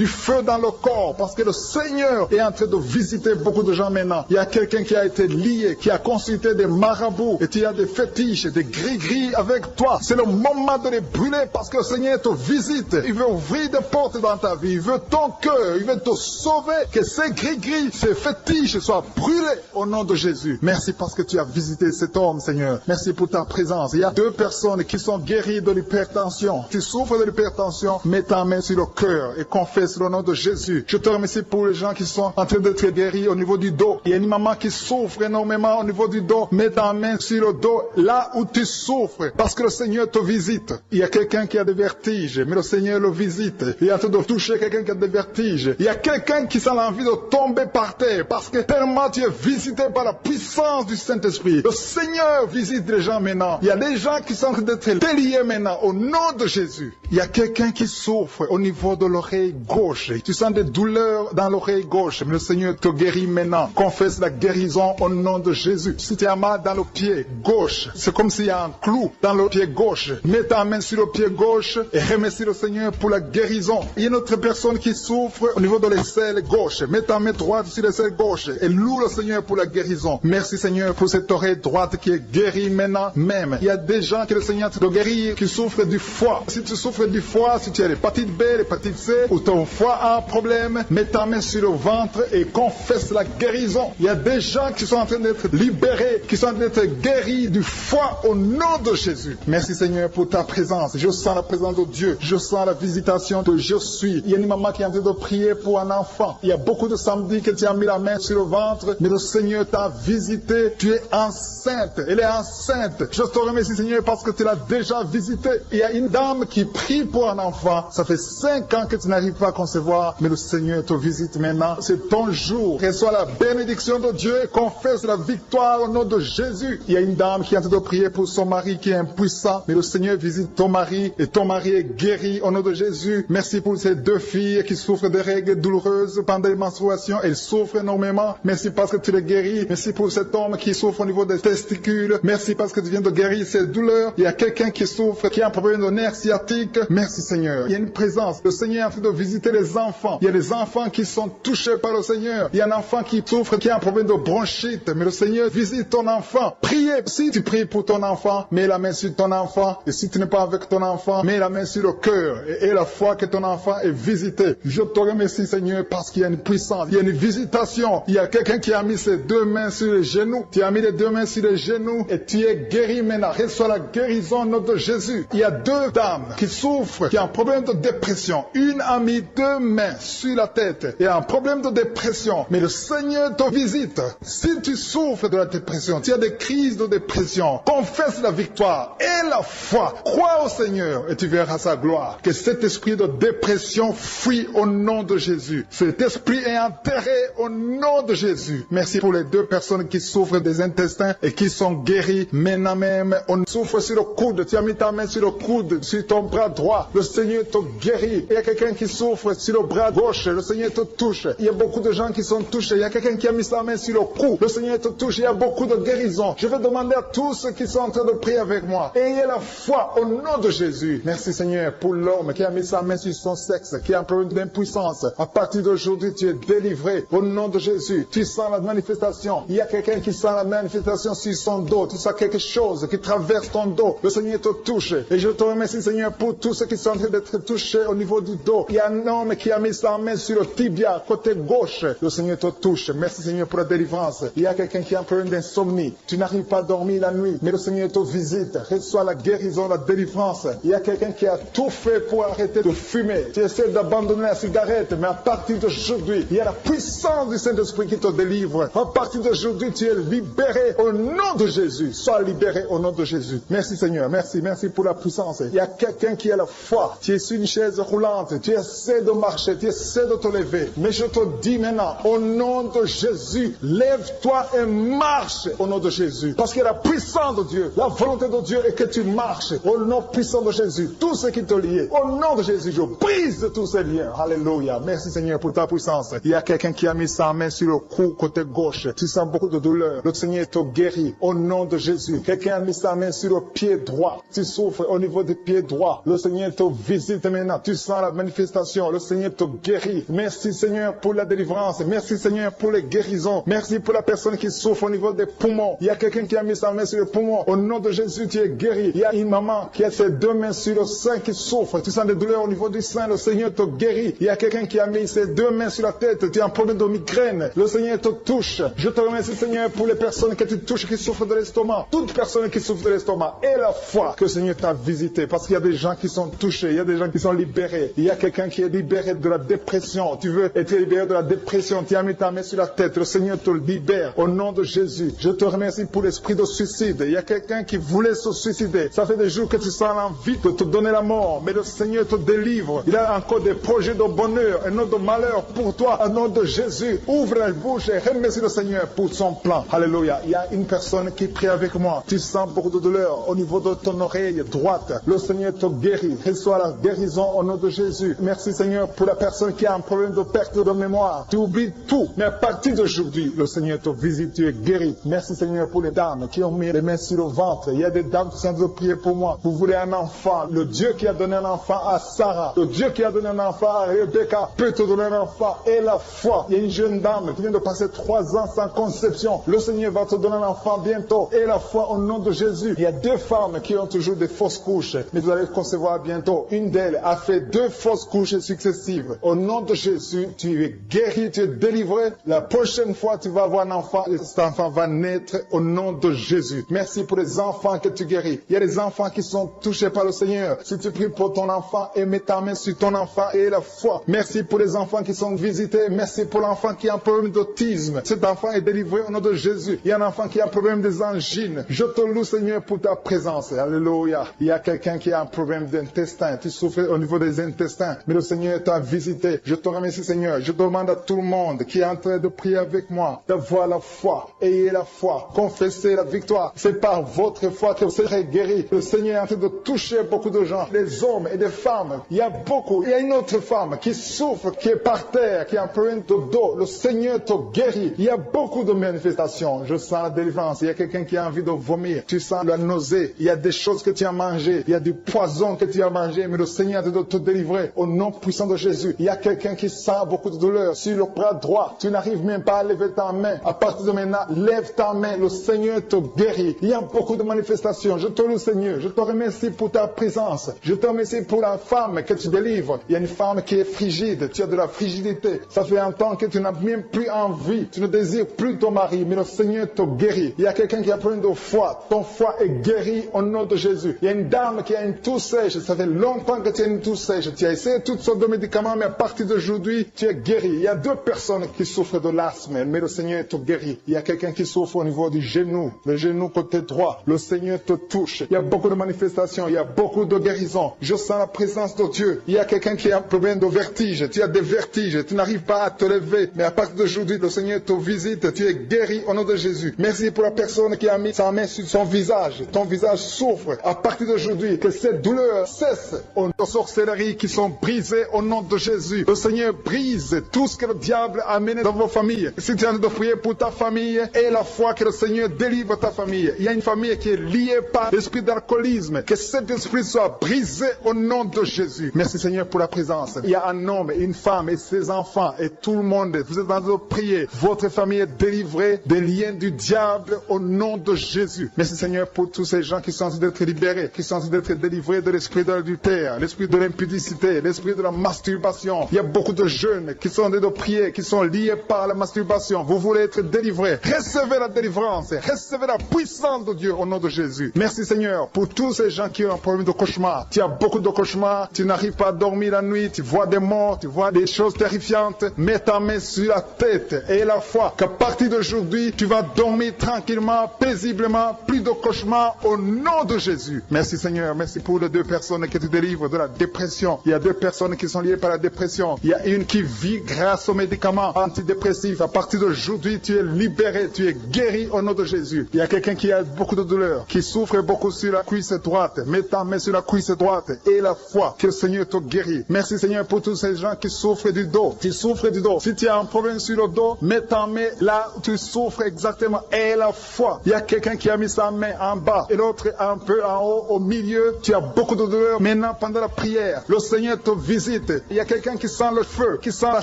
dans le corps parce que le Seigneur est en train de visiter beaucoup de gens maintenant. Il y a quelqu'un qui a été lié, qui a consulté des marabouts et tu as des fétiches, des gris-gris avec toi. C'est le moment de les brûler parce que le Seigneur te visite. Il veut ouvrir des portes dans ta vie. Il veut ton cœur. Il veut te sauver. Que ces gris-gris, ces fétiches soient brûlés au nom de Jésus. Merci parce que tu as visité cet homme, Seigneur. Merci pour ta présence. Il y a 2 personnes qui sont guéries de l'hypertension. Tu souffres de l'hypertension, mets ta main sur le cœur et confesse le nom de Jésus. Je te remercie pour les gens qui sont en train d'être guéris au niveau du dos. Il y a une maman qui souffre énormément au niveau du dos. Mets ta main sur le dos, là où tu souffres, parce que le Seigneur te visite. Il y a quelqu'un qui a des vertiges, mais le Seigneur le visite. Il est en train de toucher quelqu'un qui a des vertiges. Il y a quelqu'un qui sent l'envie de tomber par terre, parce que tellement tu es visité par la puissance du Saint-Esprit. Le Seigneur visite les gens maintenant. Il y a des gens qui sont en train d'être déliés maintenant, au nom de Jésus. Il y a quelqu'un qui souffre au niveau de l'oreille gauche. Tu sens des douleurs dans l'oreille gauche, mais le Seigneur te guérit maintenant. Confesse la guérison au nom de Jésus. Si tu as mal dans le pied gauche, c'est comme s'il y a un clou dans le pied gauche. Mets ta main sur le pied gauche et remercie le Seigneur pour la guérison. Il y a une autre personne qui souffre au niveau de l'aisselle gauche. Mets ta main droite sur l'aisselle gauche et loue le Seigneur pour la guérison. Merci Seigneur pour cette oreille droite qui est guérie maintenant même. Il y a des gens que le Seigneur te guérit qui souffrent du foie. Si tu souffres du foie, si tu as l'hépatite B, l'hépatite C ou ton foie a un problème, mets ta main sur le ventre et confesse la guérison. Il y a des gens qui sont en train d'être libérés, qui sont en train d'être guéris du foie au nom de Jésus. Merci Seigneur pour ta présence. Je sens la présence de Dieu. Je sens la visitation de je suis. Il y a une maman qui est en train de prier pour un enfant. Il y a beaucoup de samedis que tu as mis la main sur le ventre, mais le Seigneur t'a visité. Tu es enceinte. Elle est enceinte. Je te remercie Seigneur parce que tu l'as déjà visité. Il y a une dame qui prie pour un enfant. Ça fait 5 ans que tu n'arrives pas à concevoir, mais le Seigneur te visite maintenant. C'est ton jour. Reçois la bénédiction de Dieu et confesse la victoire au nom de Jésus. Il y a une dame qui est en train de prier pour son mari qui est impuissant, mais le Seigneur visite ton mari et ton mari est guéri au nom de Jésus. Merci pour ces 2 filles qui souffrent de règles douloureuses pendant les menstruations. Elles souffrent énormément. Merci parce que tu les guéris. Merci pour cet homme qui souffre au niveau des testicules. Merci parce que tu viens de guérir ces douleurs. Il y a quelqu'un qui souffre, qui a un problème de nerf sciatique. Merci Seigneur. Il y a une présence. Le Seigneur est en train de visiter les enfants. Il y a des enfants qui sont touchés par le Seigneur. Il y a un enfant qui souffre, qui a un problème de bronchite. Mais le Seigneur visite ton enfant. Priez. Si tu pries pour ton enfant, mets la main sur ton enfant. Et si tu n'es pas avec ton enfant, mets la main sur le cœur. Et la foi que ton enfant est visité. Je te remercie Seigneur parce qu'il y a une puissance. Il y a une visitation. Il y a quelqu'un qui a mis ses 2 mains sur les genoux. Tu as mis les 2 mains sur les genoux et tu es guéri maintenant. Reçois la guérison au nom de Jésus. Il y a 2 dames qui souffrent, qui ont un problème de dépression. Une a mis 2 mains sur la tête et a un problème de dépression. Mais le Seigneur te visite. Si tu souffres de la dépression, tu as des crises de dépression, confesse la victoire et la foi. Crois au Seigneur et tu verras sa gloire. Que cet esprit de dépression fuit au nom de Jésus. Cet esprit est enterré au nom de Jésus. Merci pour les 2 personnes qui souffrent des intestins et qui sont guéries maintenant même. On souffre sur le coude. Tu as mis ta main sur le coude, sur ton bras droit. Le Seigneur te guérit. Il y a quelqu'un qui souffre sur le bras gauche. Le Seigneur te touche. Il y a beaucoup de gens qui sont touchés. Il y a quelqu'un qui a mis sa main sur le cou. Le Seigneur te touche. Il y a beaucoup de guérisons. Je vais demander à tous ceux qui sont en train de prier avec moi. Ayez la foi au nom de Jésus. Merci Seigneur pour l'homme qui a mis sa main sur son sexe, qui a un problème d'impuissance. À partir d'aujourd'hui, tu es délivré au nom de Jésus. Tu sens la manifestation. Il y a quelqu'un qui sent la manifestation sur son dos. Tu sens quelque chose qui traverse ton dos. Le Seigneur te touche. Et je te remercie Seigneur pour tous ceux qui sont en train d'être touchés au niveau du dos. Il y a un homme qui a mis sa main sur le tibia, côté gauche. Le Seigneur te touche. Merci Seigneur pour la délivrance. Il y a quelqu'un qui a un problème d'insomnie. Tu n'arrives pas à dormir la nuit, mais le Seigneur te visite. Reçois la guérison, la délivrance. Il y a quelqu'un qui a tout fait pour arrêter de fumer. Tu essaies d'abandonner la cigarette, mais à partir d'aujourd'hui, il y a la puissance du Saint-Esprit qui te délivre. À partir d'aujourd'hui, tu es libéré au nom de Jésus. Sois libéré au nom de Jésus. Merci Seigneur. Merci pour la puissance. Il y a quelqu'un qui a la foi. Tu es sur une chaise roulante. Tu essaies de marcher. Tu essaies de te lever. Mais je te dis maintenant, au nom de Jésus, lève-toi et marche au nom de Jésus. Parce que la puissance de Dieu, la volonté de Dieu est que tu marches au nom puissant de Jésus. Tout ce qui te lie, au nom de Jésus, je brise tous ces liens. Alléluia. Merci Seigneur pour ta puissance. Il y a quelqu'un qui a mis sa main sur le cou côté gauche. Tu sens beaucoup de douleur. Le Seigneur te guérit au nom de Jésus. Quelqu'un a mis sa main sur le pied droit. Tu souffres au niveau du pied droit. Le Seigneur te visite maintenant. Tu sens la manifestation. Le Seigneur te guérit. Merci Seigneur pour la délivrance. Merci Seigneur pour les guérisons. Merci pour la personne qui souffre au niveau des poumons. Il y a quelqu'un qui a mis sa main sur le poumon. Au nom de Jésus, tu es guéri. Il y a une maman qui a ses deux mains sur le sein qui souffre. Tu sens des douleurs au niveau du sein. Le Seigneur te guérit. Il y a quelqu'un qui a mis ses deux mains sur la tête. Tu as un problème de migraine. Le Seigneur te touche. Je te remercie Seigneur pour les personnes que tu touches qui souffrent de l'estomac. Toute personne qui souffre de l'estomac et la foi que le Seigneur t'a visité. Parce qu'il y a des gens qui sont touchés. Il y a des gens qui sont libérés. Il y a quelqu'un qui est libéré de la dépression. Tu veux être libéré de la dépression. Tu as mis ta main sur la tête. Le Seigneur te libère au nom de Jésus. Je te remercie pour l'esprit de suicide. Il y a quelqu'un qui voulait se suicider. Ça fait des jours que tu sens l'envie de te donner la mort. Mais le Seigneur te délivre. Il a encore des projets de bonheur et non de malheur pour toi. Au nom de Jésus, ouvre la bouche et remercie le Seigneur pour son plan. Alléluia. Il y a une personne qui prie avec moi. Tu sens beaucoup de douleur au niveau de ton oreille droite. Le Seigneur te guérit. Reçois la guérison au nom de Jésus. Merci Seigneur pour la personne qui a un problème de perte de mémoire. Tu oublies tout. Mais à partir d'aujourd'hui, le Seigneur te visite. Tu es guéri. Merci Seigneur pour les dames qui ont mis les mains sur le ventre. Il y a des dames qui sont en train de prier pour moi. Vous voulez un enfant. Le Dieu qui a donné un enfant à Sarah. Le Dieu qui a donné un enfant à Rebecca peut te donner un enfant. Et la foi. Il y a une jeune dame qui vient de passer 3 ans sans conception. Le Seigneur va te donner un enfant bientôt. Et la foi au nom de Jésus. Il y a 2 femmes qui ont toujours des fausses couches. Mais vous allez concevoir bientôt. Une d'elles a fait 2 fausses couches successives. Au nom de Jésus, tu es guéri, tu es délivré. La prochaine fois, tu vas avoir un enfant. Et cet enfant va naître au nom de Jésus. Merci pour les enfants que tu guéris. Il y a des enfants qui sont touchés par le Seigneur. Si tu pries pour ton enfant et mets ta main sur ton enfant et la foi. Merci pour les enfants qui sont visités. Merci pour l'enfant qui a un problème d'autisme. Cet enfant est délivré au nom de Jésus. Il y a un enfant qui a un problème des angines. Je te loue Seigneur pour ta présence. Alléluia. Il y a quelqu'un qui a un problème d'intestin. Tu souffres au niveau des intestins. Mais le Seigneur t'a visité. Je te remercie Seigneur. Je demande à tout le monde qui est en train de prier avec moi d'avoir la foi. Ayez la foi. Confessez la victoire. C'est par votre foi que vous serez guéris. Le Seigneur est en train de toucher beaucoup de gens. Des hommes et des femmes. Il y a beaucoup. Il y a une autre femme qui souffre, qui est par terre, qui a un problème de dos. Le Seigneur te guérit. Il y a beaucoup de manifestations. Je sens la délivrance. Il y a quelqu'un qui a envie de vomir. Tu sens la nausée. Il y a des choses que tu as mangées. Il y a du poison que tu as mangé. Mais le Seigneur est de te délivrer au nom puissant de Jésus. Il y a quelqu'un qui sent beaucoup de douleur sur le bras droit. Tu n'arrives même pas à lever ta main. À partir de maintenant, lève ta main. Le Seigneur te guérit. Il y a beaucoup de manifestations. Je te loue Seigneur. Je te remercie pour ta présence. Je te remercie pour la femme que tu délivres. Il y a une femme qui est frigide. Tu as de la frigidité. Ça fait un temps que tu n'as même plus envie. Tu ne désires plus ton mari. Mais le Seigneur te guérit. Il y a quelqu'un qui a problème de foie. Ton foie est guéri au nom de Jésus. Il y a une dame qui a une toux sèche. Ça fait longtemps que tu as une toux sèche. Tu as essayé toutes sortes de médicaments, mais à partir d'aujourd'hui, tu es guéri. Il y a 2 personnes qui souffrent de l'asthme, mais le Seigneur te guérit. Il y a quelqu'un qui souffre au niveau du genou, le genou côté droit. Le Seigneur te touche. Il y a beaucoup de manifestations. Il y a beaucoup de guérisons. Je sens la présence de Dieu. Il y a quelqu'un qui a un problème de vertige. Tu as des vertiges. Tu n'arrives pas à te lever. Mais à partir d'aujourd'hui, le Seigneur te visite. Tu es guéri au nom de Jésus. Merci pour la personne qui a mis sa main sur son visage. Ton visage souffre. À partir partir d'aujourd'hui, que ces douleurs cessent. Aux sorcelleries qui sont brisées au nom de Jésus. Le Seigneur brise tout ce que le diable a amené dans vos familles. Si tu es en train de prier pour ta famille, et la foi que le Seigneur délivre ta famille. Il y a une famille qui est liée par l'esprit d'alcoolisme. Que cet esprit soit brisé au nom de Jésus. Merci Seigneur pour la présence. Il y a un homme, une femme et ses enfants et tout le monde. Vous êtes en train de prier. Votre famille est délivrée des liens du diable au nom de Jésus. Merci Seigneur pour tous ces gens qui sont en train d'être libérés, qui sont en train d'être délivrés de l'esprit de l'adultère, l'esprit de l'impudicité, l'esprit de la masturbation. Il y a beaucoup de jeunes qui sont en train de prier, qui sont liés par la masturbation. Vous voulez être délivrés. Recevez la délivrance. Recevez la puissance de Dieu au nom de Jésus. Merci Seigneur pour tous ces gens qui ont un problème de cauchemar. Tu as beaucoup de cauchemars. Tu n'arrives pas à dormir la nuit. Tu vois des morts. Tu vois des choses terrifiantes. Mets ta main sur la tête et la foi qu'à partir d'aujourd'hui, tu vas dormir tranquillement, paisiblement. Plus de cauchemars au nom de Jésus. Merci Seigneur. Merci pour les 2 personnes qui te délivrent de la dépression. Il y a 2 personnes qui sont liées par la dépression. Il y a une qui vit grâce aux médicaments antidépressifs. À partir d'aujourd'hui, tu es libéré, tu es guéri au nom de Jésus. Il y a quelqu'un qui a beaucoup de douleur, qui souffre beaucoup sur la cuisse droite. Mets ta main sur la cuisse droite et la foi que le Seigneur te guérit. Merci Seigneur pour tous ces gens qui souffrent du dos. Tu souffres du dos. Si tu as un problème sur le dos, mets ta main là où tu souffres exactement et la foi. Il y a quelqu'un qui a mis sa main en bas et l'autre un peu en haut, au milieu. Tu as beaucoup de douleur. Maintenant, pendant la prière, le Seigneur te visite. Il y a quelqu'un qui sent le feu, qui sent la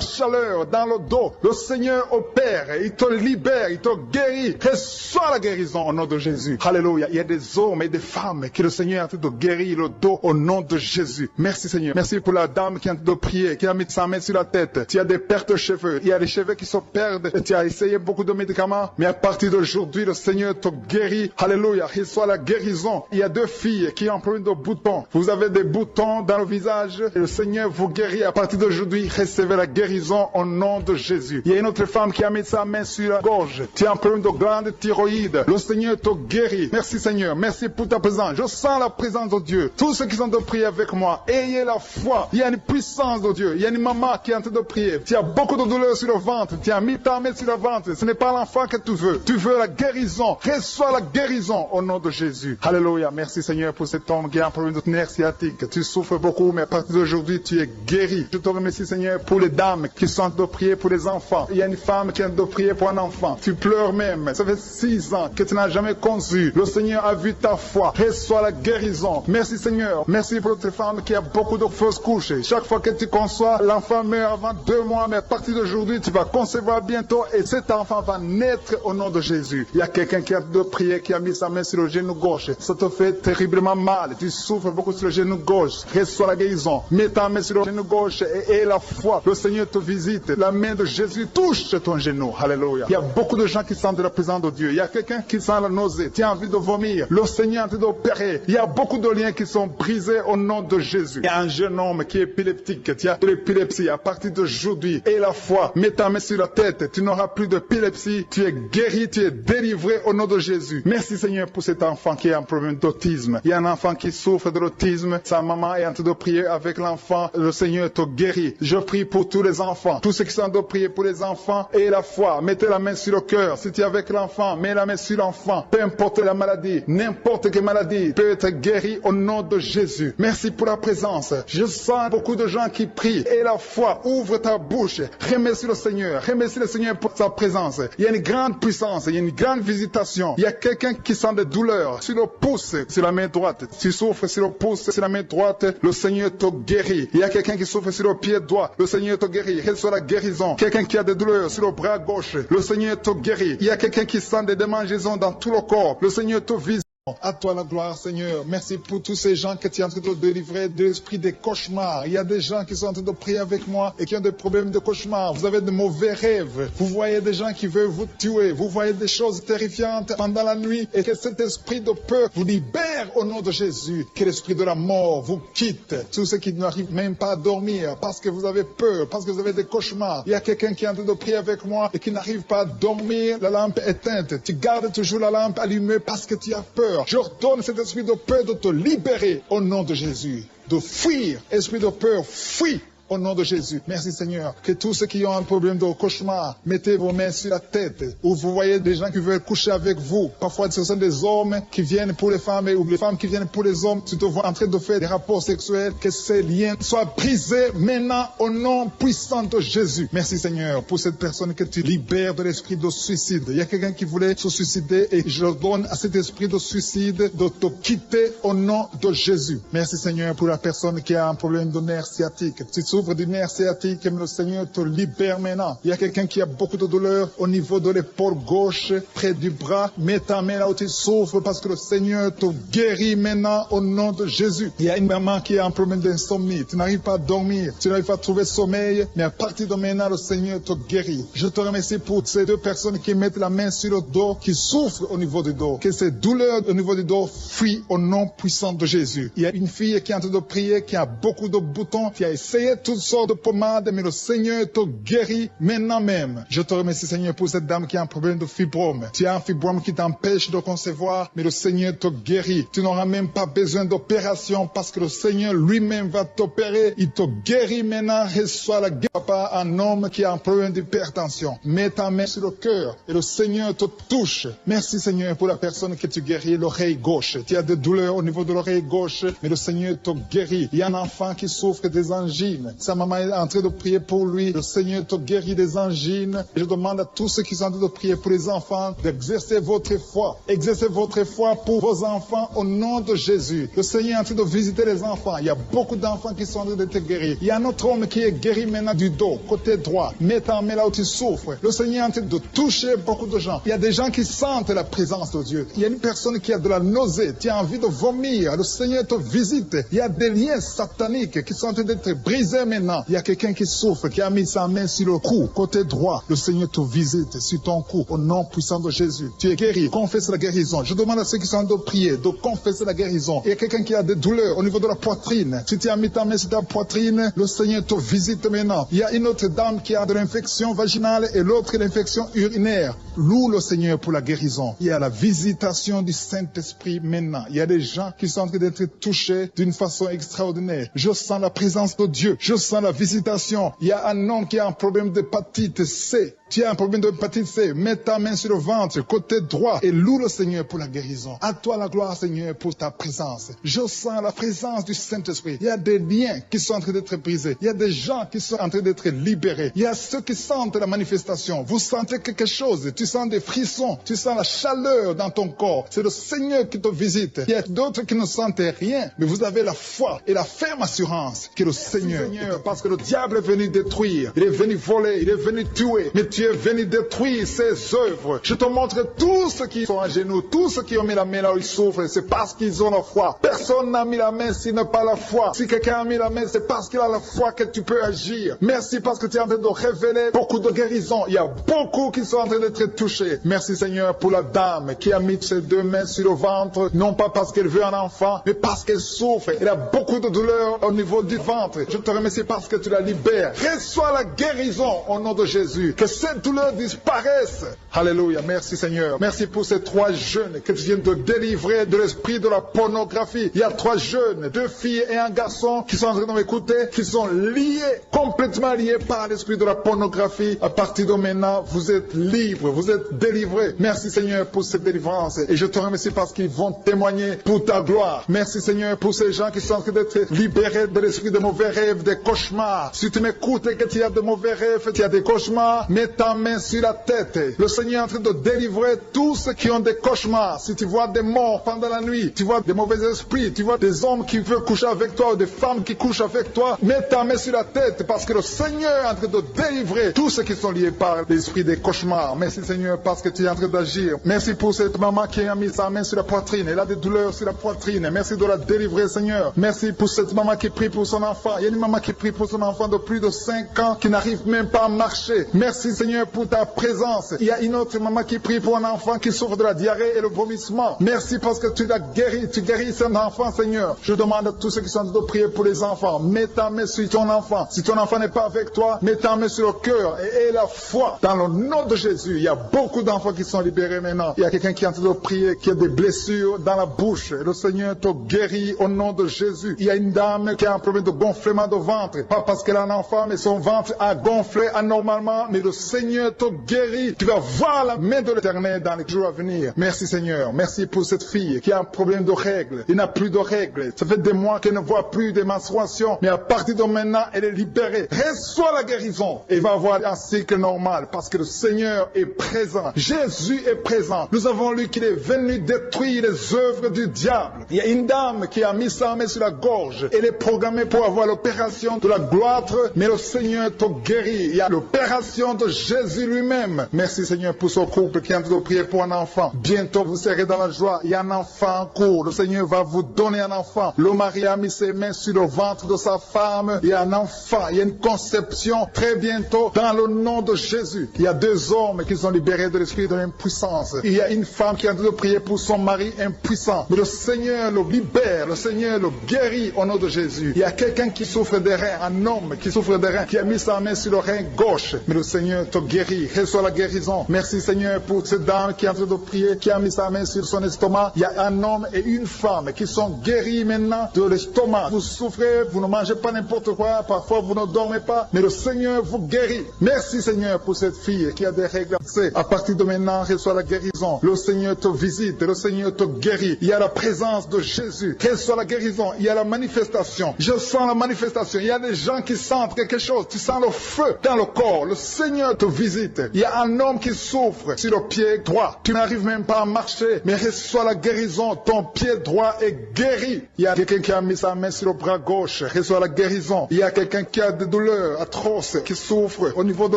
chaleur dans le dos. Le Seigneur opère. Il te libère, il te guérit. Reçois la guérison au nom de Jésus. Alléluia. Il y a des hommes et des femmes que le Seigneur est en train de guérir le dos au nom de Jésus. Merci Seigneur. Merci pour la dame qui est en train de prier, qui a mis sa main sur la tête. Tu as des pertes de cheveux. Il y a des cheveux qui se perdent. Et tu as essayé beaucoup de médicaments. Mais à partir d'aujourd'hui, le Seigneur te guérit. Alléluia. Reçois la guérison. Il y a 2 filles qui ont un problème de boutons. Vous avez des boutons dans le visage. Et le Seigneur vous guérit. À partir d'aujourd'hui, recevez la guérison au nom de Jésus. Il y a une autre femme qui a mis sa main sur la gorge. Tu as un problème de glande thyroïde. Le Seigneur te guérit. Merci Seigneur. Merci pour ta présence. Je sens la présence de Dieu. Tous ceux qui sont de prier avec moi, ayez la foi. Il y a une puissance de Dieu. Il y a une maman qui est en train de prier. Tu as beaucoup de douleur sur le ventre. Tu as mis ta main sur le ventre. Ce n'est pas l'enfant que tu veux. Tu veux la guérison. Reçois la guérison au nom de Jésus. Alléluia. Merci Seigneur pour cet homme qui a un problème de nerf sciatique. Tu souffres beaucoup, mais à partir d'aujourd'hui, tu es guéri. Je te remercie Seigneur pour les dames qui sont en train de prier pour les enfants. Il y a une femme qui est en train de prier pour un enfant. Tu pleures même. Ça fait 6 ans que tu n'as jamais conçu. Le Seigneur a vu ta foi. Reçois la guérison. Merci Seigneur. Merci pour cette femme qui a beaucoup de fausses couches. Chaque fois que tu conçois, l'enfant meurt avant 2 mois, mais à partir d'aujourd'hui, tu vas concevoir bientôt et cet enfant va naître au nom de Jésus. Il y a quelqu'un qui a de prier, qui a mis sa main sur le genou gauche. Ça te fait terriblement mal. Tu souffres beaucoup sur le genou gauche. Reçois la guérison. Mets ta main sur le genou gauche et la foi. Le Seigneur te visite. La main de Jésus touche ton genou. Alléluia. Il y a beaucoup de gens qui sentent la présence de Dieu. Il y a quelqu'un qui sent la nausée. Tu as envie de vomir. Le Seigneur est en train d'opérer. Il y a beaucoup de liens qui sont brisés au nom de Jésus. Il y a un jeune homme qui est épileptique. Tu as de l'épilepsie à partir d'aujourd'hui. Et la foi. Mets ta main sur la tête. Tu n'auras plus d'épilepsie. Tu es guéri. Tu es délivré au nom de Jésus. Merci Seigneur pour cet enfant qui a un problème d'autisme. Il y a un enfant qui souffre de l'autisme. Sa maman est en train de prier avec l'enfant. Le Seigneur te guérit. Je prie pour tous les enfants. Tous ceux qui sont en train de prier pour les enfants et la foi. Mettez la main sur le cœur. Si tu es avec l'enfant, mets la main sur l'enfant. Peu importe la maladie, n'importe quelle maladie peut être guérie au nom de Jésus. Merci pour la présence. Je sens beaucoup de gens qui prient. Et la foi, ouvre ta bouche. Remercie le Seigneur. Remercie le Seigneur pour sa présence. Il y a une grande puissance. Il y a une grande visitation. Il y a quelqu'un qui sent des douleurs sur le pouce, sur la main droite. Tu souffres sur le pouce, sur la main droite. Le Seigneur te guérit. Il y a quelqu'un qui souffre sur le pied droit. Le Seigneur te guérit. Reçois la guérison. Quelqu'un qui a des douleurs sur le bras gauche. Le Seigneur te guérit. Il y a quelqu'un qui sent des démangeaisons dans tout le corps. Le Seigneur te visite. À toi la gloire, Seigneur. Merci pour tous ces gens que tu es en train de délivrer de l'esprit des cauchemars. Il y a des gens qui sont en train de prier avec moi et qui ont des problèmes de cauchemars. Vous avez de mauvais rêves. Vous voyez des gens qui veulent vous tuer. Vous voyez des choses terrifiantes pendant la nuit et que cet esprit de peur vous libère au nom de Jésus. Que l'esprit de la mort vous quitte. Tous ceux qui n'arrivent même pas à dormir parce que vous avez peur, parce que vous avez des cauchemars. Il y a quelqu'un qui est en train de prier avec moi et qui n'arrive pas à dormir. La lampe éteinte. Tu gardes toujours la lampe allumée parce que tu as peur. J'ordonne cet esprit de peur de te libérer au nom de Jésus. De fuir, esprit de peur, fuis au nom de Jésus. Merci Seigneur. Que tous ceux qui ont un problème de cauchemar, mettez vos mains sur la tête. Ou vous voyez des gens qui veulent coucher avec vous. Parfois ce sont des hommes qui viennent pour les femmes ou les femmes qui viennent pour les hommes. Tu te vois en train de faire des rapports sexuels. Que ces liens soient brisés maintenant au nom puissant de Jésus. Merci Seigneur pour cette personne que tu libères de l'esprit de suicide. Il y a quelqu'un qui voulait se suicider et je donne à cet esprit de suicide de te quitter au nom de Jésus. Merci Seigneur pour la personne qui a un problème de nerf sciatique. Tu souffres du nerf sciatique et le Seigneur te libère maintenant. Il y a quelqu'un qui a beaucoup de douleur au niveau de l'épaule gauche, près du bras. Mets ta main là où tu souffres parce que le Seigneur te guérit maintenant au nom de Jésus. Il y a une maman qui a un problème d'insomnie. Tu n'arrives pas à dormir, tu n'arrives pas à trouver sommeil, mais à partir de maintenant, le Seigneur te guérit. Je te remercie pour ces deux personnes qui mettent la main sur le dos, qui souffrent au niveau du dos. Que ces douleurs au niveau du dos fuient au nom puissant de Jésus. Il y a une fille qui est en train de prier, qui a beaucoup de boutons, qui a essayé toutes sortes de pommades, mais le Seigneur te guérit maintenant même. Je te remercie Seigneur pour cette dame qui a un problème de fibrome. Tu as un fibrome qui t'empêche de concevoir, mais le Seigneur te guérit. Tu n'auras même pas besoin d'opération parce que le Seigneur lui-même va t'opérer. Il te guérit maintenant. Reçois la guérison. Papa, un homme qui a un problème d'hypertension. Mets ta main sur le cœur et le Seigneur te touche. Merci Seigneur pour la personne que tu guéris, l'oreille gauche. Tu as des douleurs au niveau de l'oreille gauche, mais le Seigneur te guérit. Il y a un enfant qui souffre des angines. Sa maman est en train de prier pour lui. Le Seigneur te guérit des angines. Et je demande à tous ceux qui sont en train de prier pour les enfants d'exercer votre foi. Exercez votre foi pour vos enfants au nom de Jésus. Le Seigneur est en train de visiter les enfants. Il y a beaucoup d'enfants qui sont en train d'être guéris. Il y a un autre homme qui est guéri maintenant du dos, côté droit. Mets ta main là où tu souffres. Le Seigneur est en train de toucher beaucoup de gens. Il y a des gens qui sentent la présence de Dieu. Il y a une personne qui a de la nausée. Tu as envie de vomir. Le Seigneur te visite. Il y a des liens sataniques qui sont en train d'être brisés maintenant. Il y a quelqu'un qui souffre, qui a mis sa main sur le cou, côté droit. Le Seigneur te visite sur ton cou au nom puissant de Jésus. Tu es guéri. Confesse la guérison. Je demande à ceux qui sont en train de prier de confesser la guérison. Il y a quelqu'un qui a des douleurs au niveau de la poitrine. Si tu as mis ta main sur ta poitrine, le Seigneur te visite maintenant. Il y a une autre dame qui a de l'infection vaginale et l'autre l'infection urinaire. Loue le Seigneur pour la guérison. Il y a la visitation du Saint-Esprit maintenant. Il y a des gens qui sont en train d'être touchés d'une façon extraordinaire. Je sens la présence de Dieu. Je sens la visitation. Il y a un homme qui a un problème d'hépatite C. Tu as un problème d'hépatite C, mets ta main sur le ventre, côté droit, et loue le Seigneur pour la guérison. À toi la gloire, Seigneur, pour ta présence. Je sens la présence du Saint-Esprit. Il y a des liens qui sont en train d'être brisés. Il y a des gens qui sont en train d'être libérés. Il y a ceux qui sentent la manifestation. Vous sentez quelque chose. Tu sens des frissons. Tu sens la chaleur dans ton corps. C'est le Seigneur qui te visite. Il y a d'autres qui ne sentent rien, mais vous avez la foi et la ferme assurance que le Seigneur, parce que le diable est venu détruire. Il est venu voler. Il est venu tuer. Mais tu es venu détruire ses œuvres. Je te montre tous ceux qui sont à genoux, tous ceux qui ont mis la main là où ils souffrent, c'est parce qu'ils ont la foi. Personne n'a mis la main s'il n'a pas la foi. Si quelqu'un a mis la main, c'est parce qu'il a la foi que tu peux agir. Merci parce que tu es en train de révéler beaucoup de guérisons. Il y a beaucoup qui sont en train d'être touchés. Merci Seigneur pour la dame qui a mis ses deux mains sur le ventre, non pas parce qu'elle veut un enfant, mais parce qu'elle souffre. Elle a beaucoup de douleur au niveau du ventre. Je te remercie parce que tu la libères. Reçois la guérison au nom de Jésus. Que cette douleur disparaisse. Alléluia. Merci Seigneur. Merci pour ces 3 jeunes que tu viens de délivrer de l'esprit de la pornographie. Il y a 3 jeunes, 2 filles et un garçon qui sont en train de m'écouter, qui sont liés, complètement liés par l'esprit de la pornographie. À partir de maintenant, vous êtes libres, vous êtes délivrés. Merci Seigneur pour cette délivrance. Et je te remercie parce qu'ils vont témoigner pour ta gloire. Merci Seigneur pour ces gens qui sont en train d'être libérés de l'esprit de mauvais rêves, des cauchemars. Si tu m'écoutes et que tu as de mauvais rêves, tu as des cauchemars, mets ta main sur la tête. Le Seigneur est en train de délivrer tous ceux qui ont des cauchemars. Si tu vois des morts pendant la nuit, tu vois des mauvais esprits, tu vois des hommes qui veulent coucher avec toi ou des femmes qui couchent avec toi, mets ta main sur la tête parce que le Seigneur est en train de délivrer tous ceux qui sont liés par l'esprit des cauchemars. Merci Seigneur parce que tu es en train d'agir. Merci pour cette maman qui a mis sa main sur la poitrine. Elle a des douleurs sur la poitrine. Merci de la délivrer Seigneur. Merci pour cette maman qui prie pour son enfant. Il y a une maman qui prie pour son enfant de plus de 5 ans qui n'arrive même pas à marcher. Merci Seigneur pour ta présence. Il y a une autre maman qui prie pour un enfant qui souffre de la diarrhée et le vomissement. Merci parce que tu l'as guéri. Tu guéris cet enfant Seigneur. Je demande à tous ceux qui sont en train de prier pour les enfants. Mets ta main sur ton enfant. Si ton enfant n'est pas avec toi, mets ta main sur le cœur et aie la foi. Dans le nom de Jésus, il y a beaucoup d'enfants qui sont libérés maintenant. Il y a quelqu'un qui est en train de prier, qui a des blessures dans la bouche. Le Seigneur te guérit au nom de Jésus. Il y a une dame qui a un problème de gonflement de ventre. ventre, pas parce qu'elle a un enfant, mais son ventre a gonflé anormalement, mais le Seigneur te guérit. Tu vas voir la main de l'Éternel dans les jours à venir. Merci Seigneur, merci pour cette fille qui a un problème de règles. Il n'a plus de règles. Ça fait des mois qu'elle ne voit plus de menstruation, mais à partir de maintenant, elle est libérée. Reçois la guérison et va avoir un cycle normal parce que le Seigneur est présent. Jésus est présent. Nous avons lu qu'il est venu détruire les œuvres du diable. Il y a une dame qui a mis sa main sur la gorge. Elle est programmée pour avoir l'opération de la gloire, mais le Seigneur te guérit. Il y a l'opération de Jésus lui-même. Merci Seigneur pour ce couple qui est en train de prier pour un enfant. Bientôt vous serez dans la joie. Il y a un enfant en cours. Le Seigneur va vous donner un enfant. Le mari a mis ses mains sur le ventre de sa femme. Il y a un enfant. Il y a une conception très bientôt dans le nom de Jésus. Il y a 2 hommes qui sont libérés de l'esprit de l'impuissance. Il y a une femme qui est en train de prier pour son mari impuissant. Mais le Seigneur le libère. Le Seigneur le guérit au nom de Jésus. Il y a quelqu'un qui souffre des reins. Un homme qui souffre des reins. Qui a mis sa main sur le rein gauche. Mais le Seigneur te guérit. Reçois la guérison. Merci Seigneur pour cette dame qui est en train de prier. Qui a mis sa main sur son estomac. Il y a un homme et une femme qui sont guéris maintenant de l'estomac. Vous souffrez. Vous ne mangez pas n'importe quoi. Parfois vous ne dormez pas. Mais le Seigneur vous guérit. Merci Seigneur pour cette fille qui a des règles. À partir de maintenant, reçois la guérison. Le Seigneur te visite. Le Seigneur te guérit. Il y a la présence de Jésus. Reçois la guérison. Il y a la manifestation. Je sens la manifestation. Il y a des gens qui sentent quelque chose. Tu sens le feu dans le corps. Le Seigneur te visite. Il y a un homme qui souffre sur le pied droit. Tu n'arrives même pas à marcher. Mais reçois la guérison. Ton pied droit est guéri. Il y a quelqu'un qui a mis sa main sur le bras gauche. Reçois la guérison. Il y a quelqu'un qui a des douleurs atroces, qui souffre au niveau de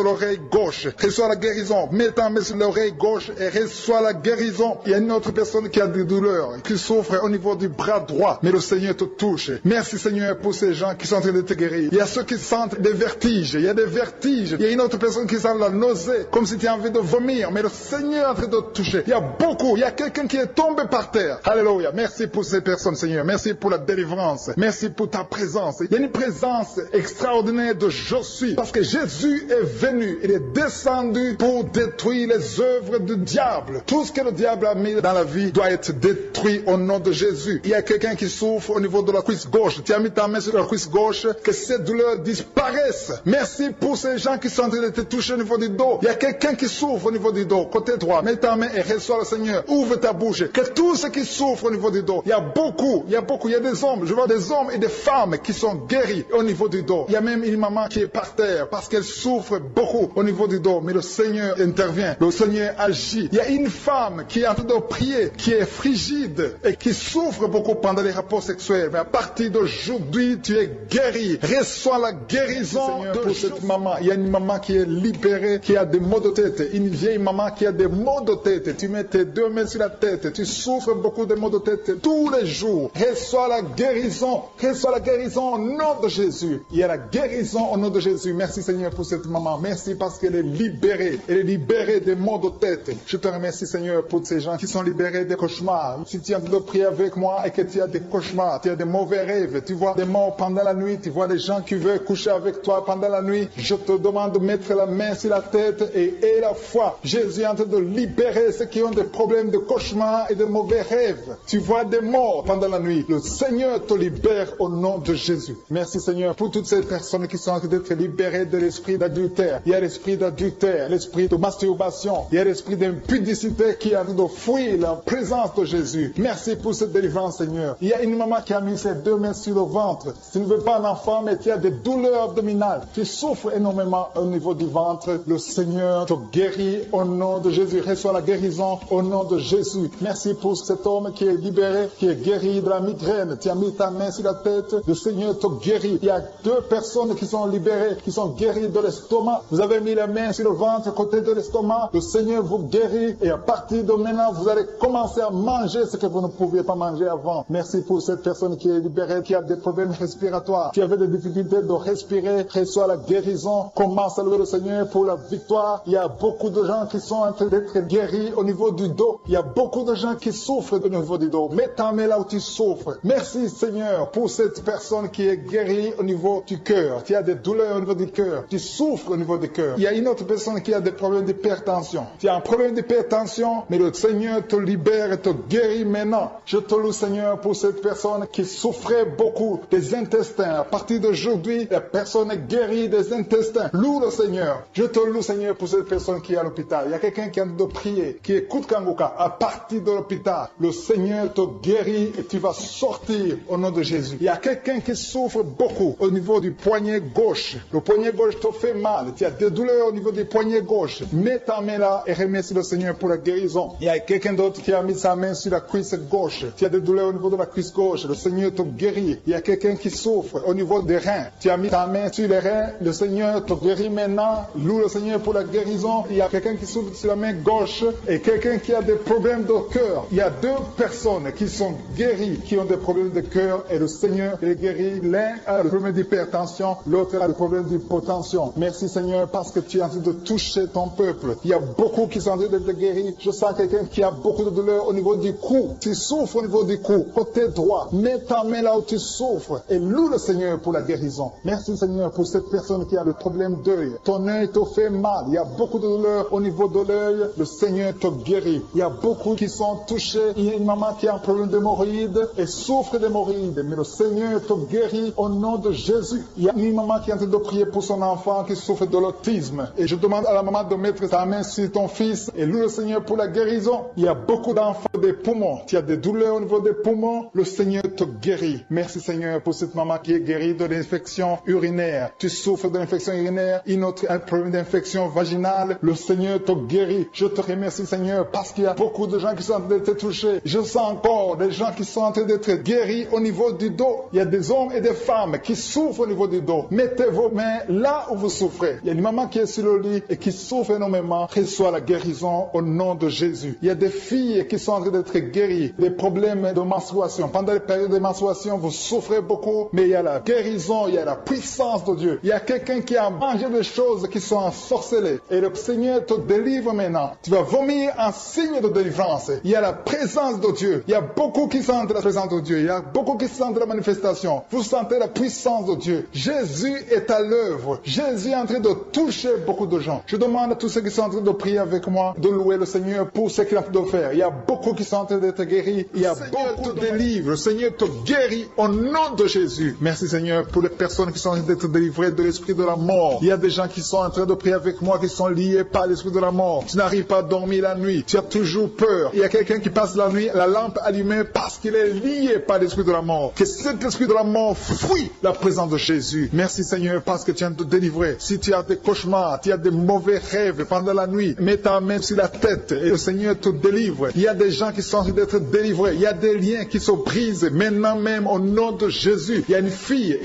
l'oreille gauche. Reçois la guérison. Mets ta main sur l'oreille gauche et reçois la guérison. Il y a une autre personne qui a des douleurs, qui souffre au niveau du bras droit. Mais le Seigneur te touche. Merci Seigneur pour ces gens qui sont en train de te guérir. Il y a ceux qui sentent des vertiges. Il y a des vertiges. Il y a une autre personne qui sent la nausée, comme si tu as envie de vomir. Mais le Seigneur est en train de te toucher. Il y a beaucoup. Il y a quelqu'un qui est tombé par terre. Alléluia. Merci pour ces personnes Seigneur. Merci pour la délivrance. Merci pour ta présence. Il y a une présence extraordinaire de je suis. Parce que Jésus est venu. Il est descendu pour détruire les œuvres du diable. Tout ce que le diable a mis dans la vie doit être détruit au nom de Jésus. Il y a quelqu'un qui souffre au niveau de la cuisse gauche. Tu as mis ta main sur la cuisse gauche. Que cette douleur disparaisse. Merci pour ces gens qui sont en train de te toucher au niveau du dos. Il y a quelqu'un qui souffre au niveau du dos. Côté droit. Mets ta main et reçois le Seigneur. Ouvre ta bouche. Que tous ceux qui souffrent au niveau du dos. Il y a beaucoup. Il y a des hommes. Je vois des hommes et des femmes qui sont guéris au niveau du dos. Il y a même une maman qui est par terre parce qu'elle souffre beaucoup au niveau du dos. Mais le Seigneur intervient. Le Seigneur agit. Il y a une femme qui est en train de prier, qui est frigide et qui souffre beaucoup pendant les rapports sexuels. Mais à partir d'aujourd'hui, tu es guéri. Reçois la guérison pour cette maman. Il y a une maman qui est libérée, qui a des maux de tête. Une vieille maman qui a des maux de tête. Tu mets tes 2 mains sur la tête. Tu souffres beaucoup de maux de tête tous les jours. Reçois la guérison. Reçois la guérison au nom de Jésus. Il y a la guérison au nom de Jésus. Merci Seigneur pour cette maman. Merci parce qu'elle est libérée. Elle est libérée des maux de tête. Je te remercie Seigneur pour ces gens qui sont libérés des cauchemars. Si tu as de prier avec moi et que tu as des cauchemars, tu as des mauvais rêves, tu vois des morts pendant la nuit, tu vois des gens qui veulent coucher avec toi pendant la nuit, je te demande de mettre la main sur la tête et la foi. Jésus est en train de libérer ceux qui ont des problèmes de cauchemars et de mauvais rêves. Tu vois des morts pendant la nuit. Le Seigneur te libère au nom de Jésus. Merci Seigneur pour toutes ces personnes qui sont en train d'être libérées de l'esprit d'adultère. Il y a l'esprit d'adultère, l'esprit de masturbation, il y a l'esprit d'impudicité qui est en train de fuir la présence de Jésus. Merci pour cette délivrance Seigneur. Il y a une maman qui a mis ses 2 mains sur le ventre. Tu ne veux pas un enfant mais tu as des douleurs abdominales. Tu souffres énormément au niveau du ventre. Le Seigneur te guérit au nom de Jésus. Reçois la guérison au nom de Jésus. Merci pour cet homme qui est libéré, qui est guéri de la migraine. Tu as mis ta main sur la tête. Le Seigneur te guérit. Il y a 2 personnes qui sont libérées, qui sont guéries de l'estomac. Vous avez mis la main sur le ventre à côté de l'estomac. Le Seigneur vous guérit et à partir de maintenant, vous allez commencer à manger ce que vous ne pouviez pas manger avant. Merci pour cette personne qui est libérée, qui a des problèmes respiratoires, qui avait des difficultés de respirer. Reçois la guérison. Commence à louer le Seigneur pour la victoire. Il y a beaucoup de gens qui sont en train d'être guéris au niveau du dos. Il y a beaucoup de gens qui souffrent au niveau du dos. Mets ta main là où tu souffres. Merci Seigneur pour cette personne qui est guérie au niveau du cœur. Tu as des douleurs au niveau du cœur. Tu souffres au niveau du cœur. Il y a une autre personne qui a des problèmes d'hypertension. Tu as un problème d'hypertension, mais le Seigneur te libère et te guérit maintenant. Je te loue Seigneur pour cette personne qui souffrait beaucoup des intestins. À partir partir d'aujourd'hui, la personne est guérie des intestins. Loue le Seigneur. Je te loue, Seigneur, pour cette personne qui est à l'hôpital. Il y a quelqu'un qui est en train de prier, qui écoute Kangoka. À partir de l'hôpital, le Seigneur te guérit et tu vas sortir au nom de Jésus. Il y a quelqu'un qui souffre beaucoup au niveau du poignet gauche. Le poignet gauche te fait mal. Tu as des douleurs au niveau du poignet gauche. Mets ta main là et remercie le Seigneur pour la guérison. Il y a quelqu'un d'autre qui a mis sa main sur la cuisse gauche. Tu as des douleurs au niveau de la cuisse gauche. Le Seigneur te guérit. Il y a quelqu'un qui souffre au niveau des reins. Tu as mis ta main sur les reins. Le Seigneur te guérit maintenant. Loue le Seigneur pour la guérison. Il y a quelqu'un qui souffre sur la main gauche et quelqu'un qui a des problèmes de cœur. Il y a deux personnes qui sont guéries, qui ont des problèmes de cœur et le Seigneur les guérit. L'un a le problème d'hypertension, l'autre a le problème d'hypotension. Merci Seigneur parce que tu es en train de toucher ton peuple. Il y a beaucoup qui sont en train d'être guéris. Je sens quelqu'un qui a beaucoup de douleur au niveau du cou. Tu souffres au niveau du cou, côté droit. Mets ta main là où tu souffres et loue le Seigneur pour la guérison. Merci Seigneur pour cette personne qui a le problème d'œil. Ton œil te fait mal. Il y a beaucoup de douleur au niveau de l'œil. Le Seigneur te guérit. Il y a beaucoup qui sont touchés. Il y a une maman qui a un problème d'hémorroïdes et souffre d'hémorroïdes. Mais le Seigneur te guérit au nom de Jésus. Il y a une maman qui est en train de prier pour son enfant qui souffre de l'autisme. Et je demande à la maman de mettre sa main sur ton fils et loue le Seigneur pour la guérison. Il y a beaucoup d'enfants des poumons. Tu as des douleurs au niveau des poumons. Le Seigneur te guérit. Merci Seigneur pour cette maman qui est guérie de l'infection urinaire. Tu souffres de l'infection urinaire. Une autre a un problème d'infection vaginale. Le Seigneur te guérit. Je te remercie Seigneur parce qu'il y a beaucoup de gens qui sont en train d'être touchés. Je sens encore des gens qui sont en train d'être guéris au niveau du dos. Il y a des hommes et des femmes qui souffrent au niveau du dos. Mettez vos mains là où vous souffrez. Il y a une maman qui est sur le lit et qui souffre énormément. Reçoit la guérison au nom de Jésus. Il y a des filles qui sont en train d'être guéries. Des problèmes de menstruation. Pendant les périodes de menstruation, vous souffrez beaucoup, mais il y a la guérison, il y a la puissance de Dieu. Il y a quelqu'un qui a mangé des choses qui sont ensorcelées. Et le Seigneur te délivre maintenant. Tu vas vomir en signe de délivrance. Il y a la présence de Dieu. Il y a beaucoup qui sentent la présence de Dieu. Il y a beaucoup qui sentent la manifestation. Vous sentez la puissance de Dieu. Jésus est à l'œuvre. Jésus est en train de toucher beaucoup de gens. Je demande à tous ceux qui sont en train de prier avec moi de louer le Seigneur pour ce qu'il a fait de faire. Il y a beaucoup qui sont en train d'être guéris. Il y a beaucoup de délivres. Le Seigneur te guérit au nom de Jésus. Merci Seigneur pour les personnes qui sont en train d'être délivrées de l'esprit de la mort. Il y a des gens qui sont en train de prier avec moi qui sont liés par l'esprit de la mort. Tu n'arrives pas à dormir la nuit. Tu as toujours peur. Il y a quelqu'un qui passe la nuit, la lampe allumée parce qu'il est lié par l'esprit de la mort. Que cet esprit de la mort fuit la présence de Jésus. Merci Seigneur parce que tu viens de te délivrer. Si tu as des cauchemars, tu as des mauvais rêves pendant la nuit, mets ta main sur la tête et le Seigneur te délivre. Il y a des gens qui sont en train d'être délivrés. Il y a des liens qui se brisent maintenant même au nom de Jésus. Il y a une fille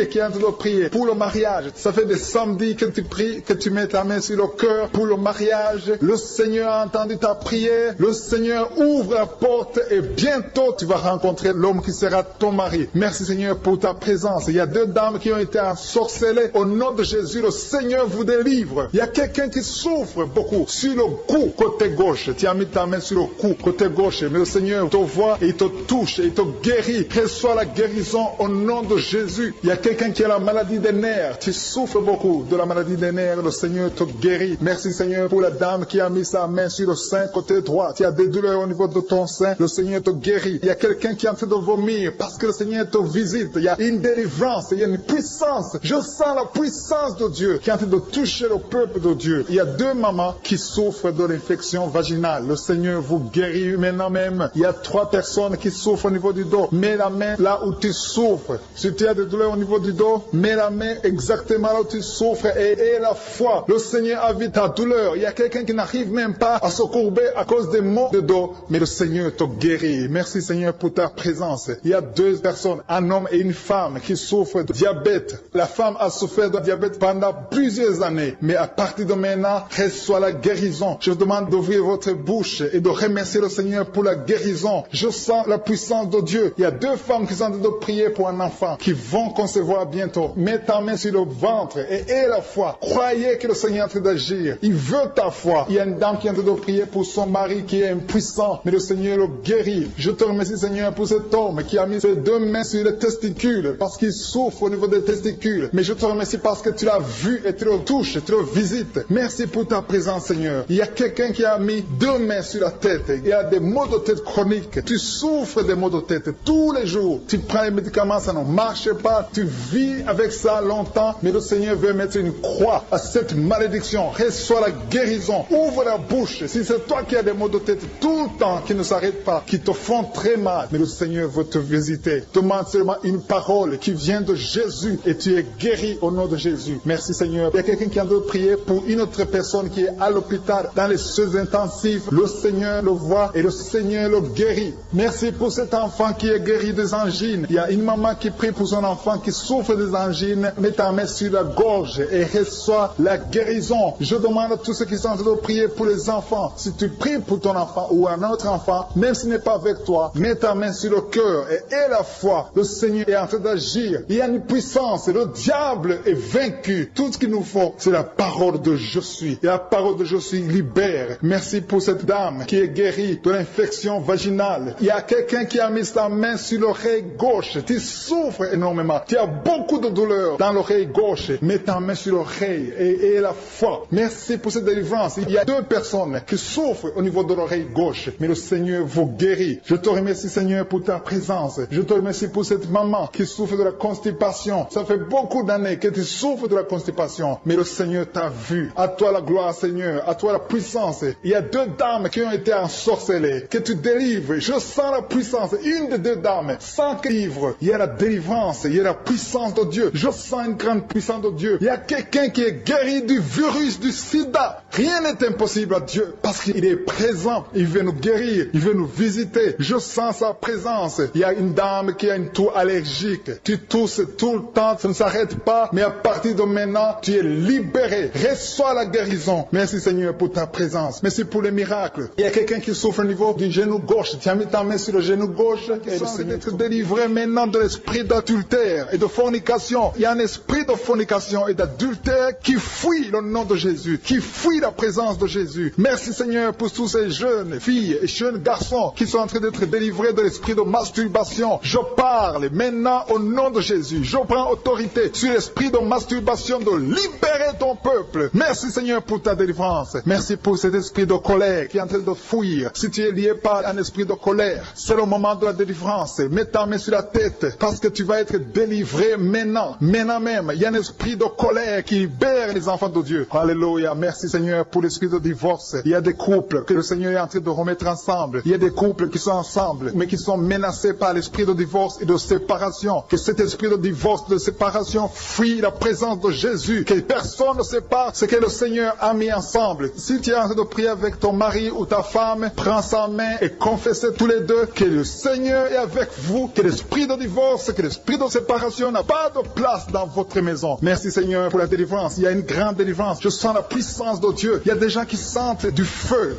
qui est en train de prier pour le mariage. Ça fait des samedis que tu pries, que tu mets ta main sur le cœur pour le mariage. Le Seigneur a entendu ta prière. Le Seigneur ouvre la porte et bientôt tu vas rencontrer l'homme qui sera ton mari. Merci Seigneur pour ta présence. Il y a deux dames qui ont été ensorcelées. Au nom de Jésus, le Seigneur vous délivre. Il y a quelqu'un qui souffre beaucoup sur le cou, côté gauche. Tu as mis ta main sur le cou, côté gauche. Mais le Seigneur te voit et il te touche et il te guérit. Reçois la guérison au nom de Jésus. Il y a quelqu'un qui a la maladie des nerfs. Tu souffres beaucoup de la maladie des nerfs. Le Seigneur te guérit. Merci Seigneur pour la dame qui a mis sa main sur le sein côté droit. Tu as des douleurs au niveau de ton sein. Le Seigneur te guérit. Il y a quelqu'un qui est en train de vomir parce que le Seigneur te visite. Il y a une délivrance. Il y a une puissance. Je sens la puissance de Dieu qui est en train de toucher le peuple de Dieu. Il y a deux mamans qui souffrent de l'infection vaginale. Le Seigneur vous guérit maintenant même. Il y a trois personnes qui souffrent au niveau du dos. Mets la main là où tu souffres. Si tu as des douleurs au niveau du dos, mets la main exactement là où tu souffres et aie la foi. Le Seigneur a vu ta douleur. Il y a quelqu'un qui n'arrive même pas à se courber à cause des maux de dos. Mais le Seigneur te guérit. Merci Seigneur pour ta présence. Il y a deux personnes, un homme et une femme qui souffrent de diabète. La femme a souffert de diabète pendant plusieurs années. Mais à partir de maintenant, reçoit la guérison. Je vous demande d'ouvrir votre bouche et de remercier le Seigneur pour la guérison. Je sens la puissance de Dieu. Il y a deux femmes qui sont en train de prier pour un enfant qui vont concevoir bientôt. Mets ta main sur le ventre et aie la foi. Croyez que le Seigneur est en train d'agir. Il veut ta foi. Il y a une dame qui est en train de prier pour son mari qui est impuissant, mais le Seigneur le guérit. Je te remercie Seigneur pour cet homme qui a mis ses deux mains sur les testicules parce qu'il souffre au niveau des testicules. Mais je te remercie parce que tu l'as vu et tu le touches, tu le visites. Merci pour ta présence Seigneur. Il y a quelqu'un qui a mis deux mains sur la tête. Il y a des maux de tête chroniques. Tu souffres des maux de tête tous les jours. Tu prends les médicaments, ça ne marche pas. Tu vis avec ça longtemps. Mais le Seigneur veut mettre une croix à cette malédiction. Reçois la guérison. Ouvre la bouche. Si c'est toi qui as des maux de tête tout le temps, qui ne s'arrêtent pas, qui te font très mal, mais le Seigneur veut te visiter. Demande seulement une parole qui vient de Jésus et tu es guéri au nom de Jésus. Merci Seigneur. Il y a quelqu'un qui a de prier pour une autre personne qui est à l'hôpital dans les soins intensifs. Le Seigneur le voit et le Seigneur le guérit. Merci pour cet enfant qui est guéri des angines. Il y a une maman qui prie pour son enfant qui souffre des angines. Mets ta main sur la gorge et reçois la guérison. Je demande à tous ceux qui sont en train de prier pour les enfants. Si tu pries pour ton enfant ou un autre enfant, même s'il n'est pas avec toi, mets ta main sur le cœur et aie la foi. Le Seigneur est en train d'agir. Il y a une puissance. Le diable est vaincu. Tout ce qu'il nous faut, c'est la parole de je suis. Et la parole de je suis libère. Merci pour cette dame qui est guérie de l'infection vaginale. Il y a quelqu'un qui a mis sa main sur l'oreille gauche. Tu souffres énormément. Tu as beaucoup de douleur dans l'oreille gauche. Mets ta main sur l'oreille et aie la foi. Merci pour cette délivrance. Il y a 2 personnes qui souffrent au niveau de l'oreille gauche. Mais le Seigneur vous guérit. Je te remercie Seigneur pour ta présence. Je te remercie pour cette maman qui souffre de la constipation. Ça fait beaucoup d'années que tu souffres de la constipation. Mais le Seigneur t'a vu. À toi la gloire Seigneur. À toi la puissance. Il y a 2 dames qui ont été ensorcelées. Que tu délivres. Je sens la puissance. Une des 2 dames. Sans que livre. Il y a la délivrance. Il y a la puissance de Dieu. Je sens une grande puissance de Dieu. Il y a quelqu'un qui est guéri du virus du sida. Rien n'est impossible à Dieu. Parce qu'il est présent. Il veut nous guérir. Il veut nous visiter. Je sens sa présence. Il y a une dame qui a une toux allergique. Tu tousses tout le temps. Ça ne s'arrête pas. Mais à partir de maintenant, tu es libéré. Reçois la guérison. Merci Seigneur pour ta présence. Merci pour les miracles. Il y a quelqu'un qui souffre au niveau du genou gauche. Tu as mis ta main sur le genou gauche. Et le Seigneur être délivré maintenant de l'esprit d'adultère et de fornication. Il y a un esprit de fornication et d'adultère qui fuit le nom de Jésus, qui fuit la présence de Jésus. Merci Seigneur pour tous ces jeunes filles et jeunes garçons qui sont en train d'être délivrés de l'esprit de masturbation. Je parle maintenant au nom de Jésus. Je prends autorité sur l'esprit de masturbation de libérer ton peuple. Merci Seigneur pour ta délivrance. Merci pour cet esprit de colère qui est en train de fuir. Si tu es lié par un esprit de colère, c'est le moment de la délivrance. Mets ta main sur la tête parce que tu vas être délivré maintenant. Maintenant même, il y a un esprit de colère qui libère les enfants de Dieu. Alléluia. Merci Seigneur pour l'esprit de divorce. Il y a des couples que le Seigneur est en train de remettre ensemble. Il y a des couples qui sont ensemble mais qui sont menacés par l'esprit de divorce et de séparation. Que cet esprit de divorce, de séparation fuit la présence de Jésus. Que personne ne sépare ce que le Seigneur a mis ensemble. Si tu es en train de prier avec ton mari ou ta femme, prends sa main et confessez tous les deux que le Seigneur est avec vous, que l'esprit de divorce, que l'esprit de séparation n'a pas de place dans votre maison. Merci Seigneur pour la délivrance. Il y a une grande délivrance. Je sens la puissance de Dieu. Il y a des gens qui sentent du feu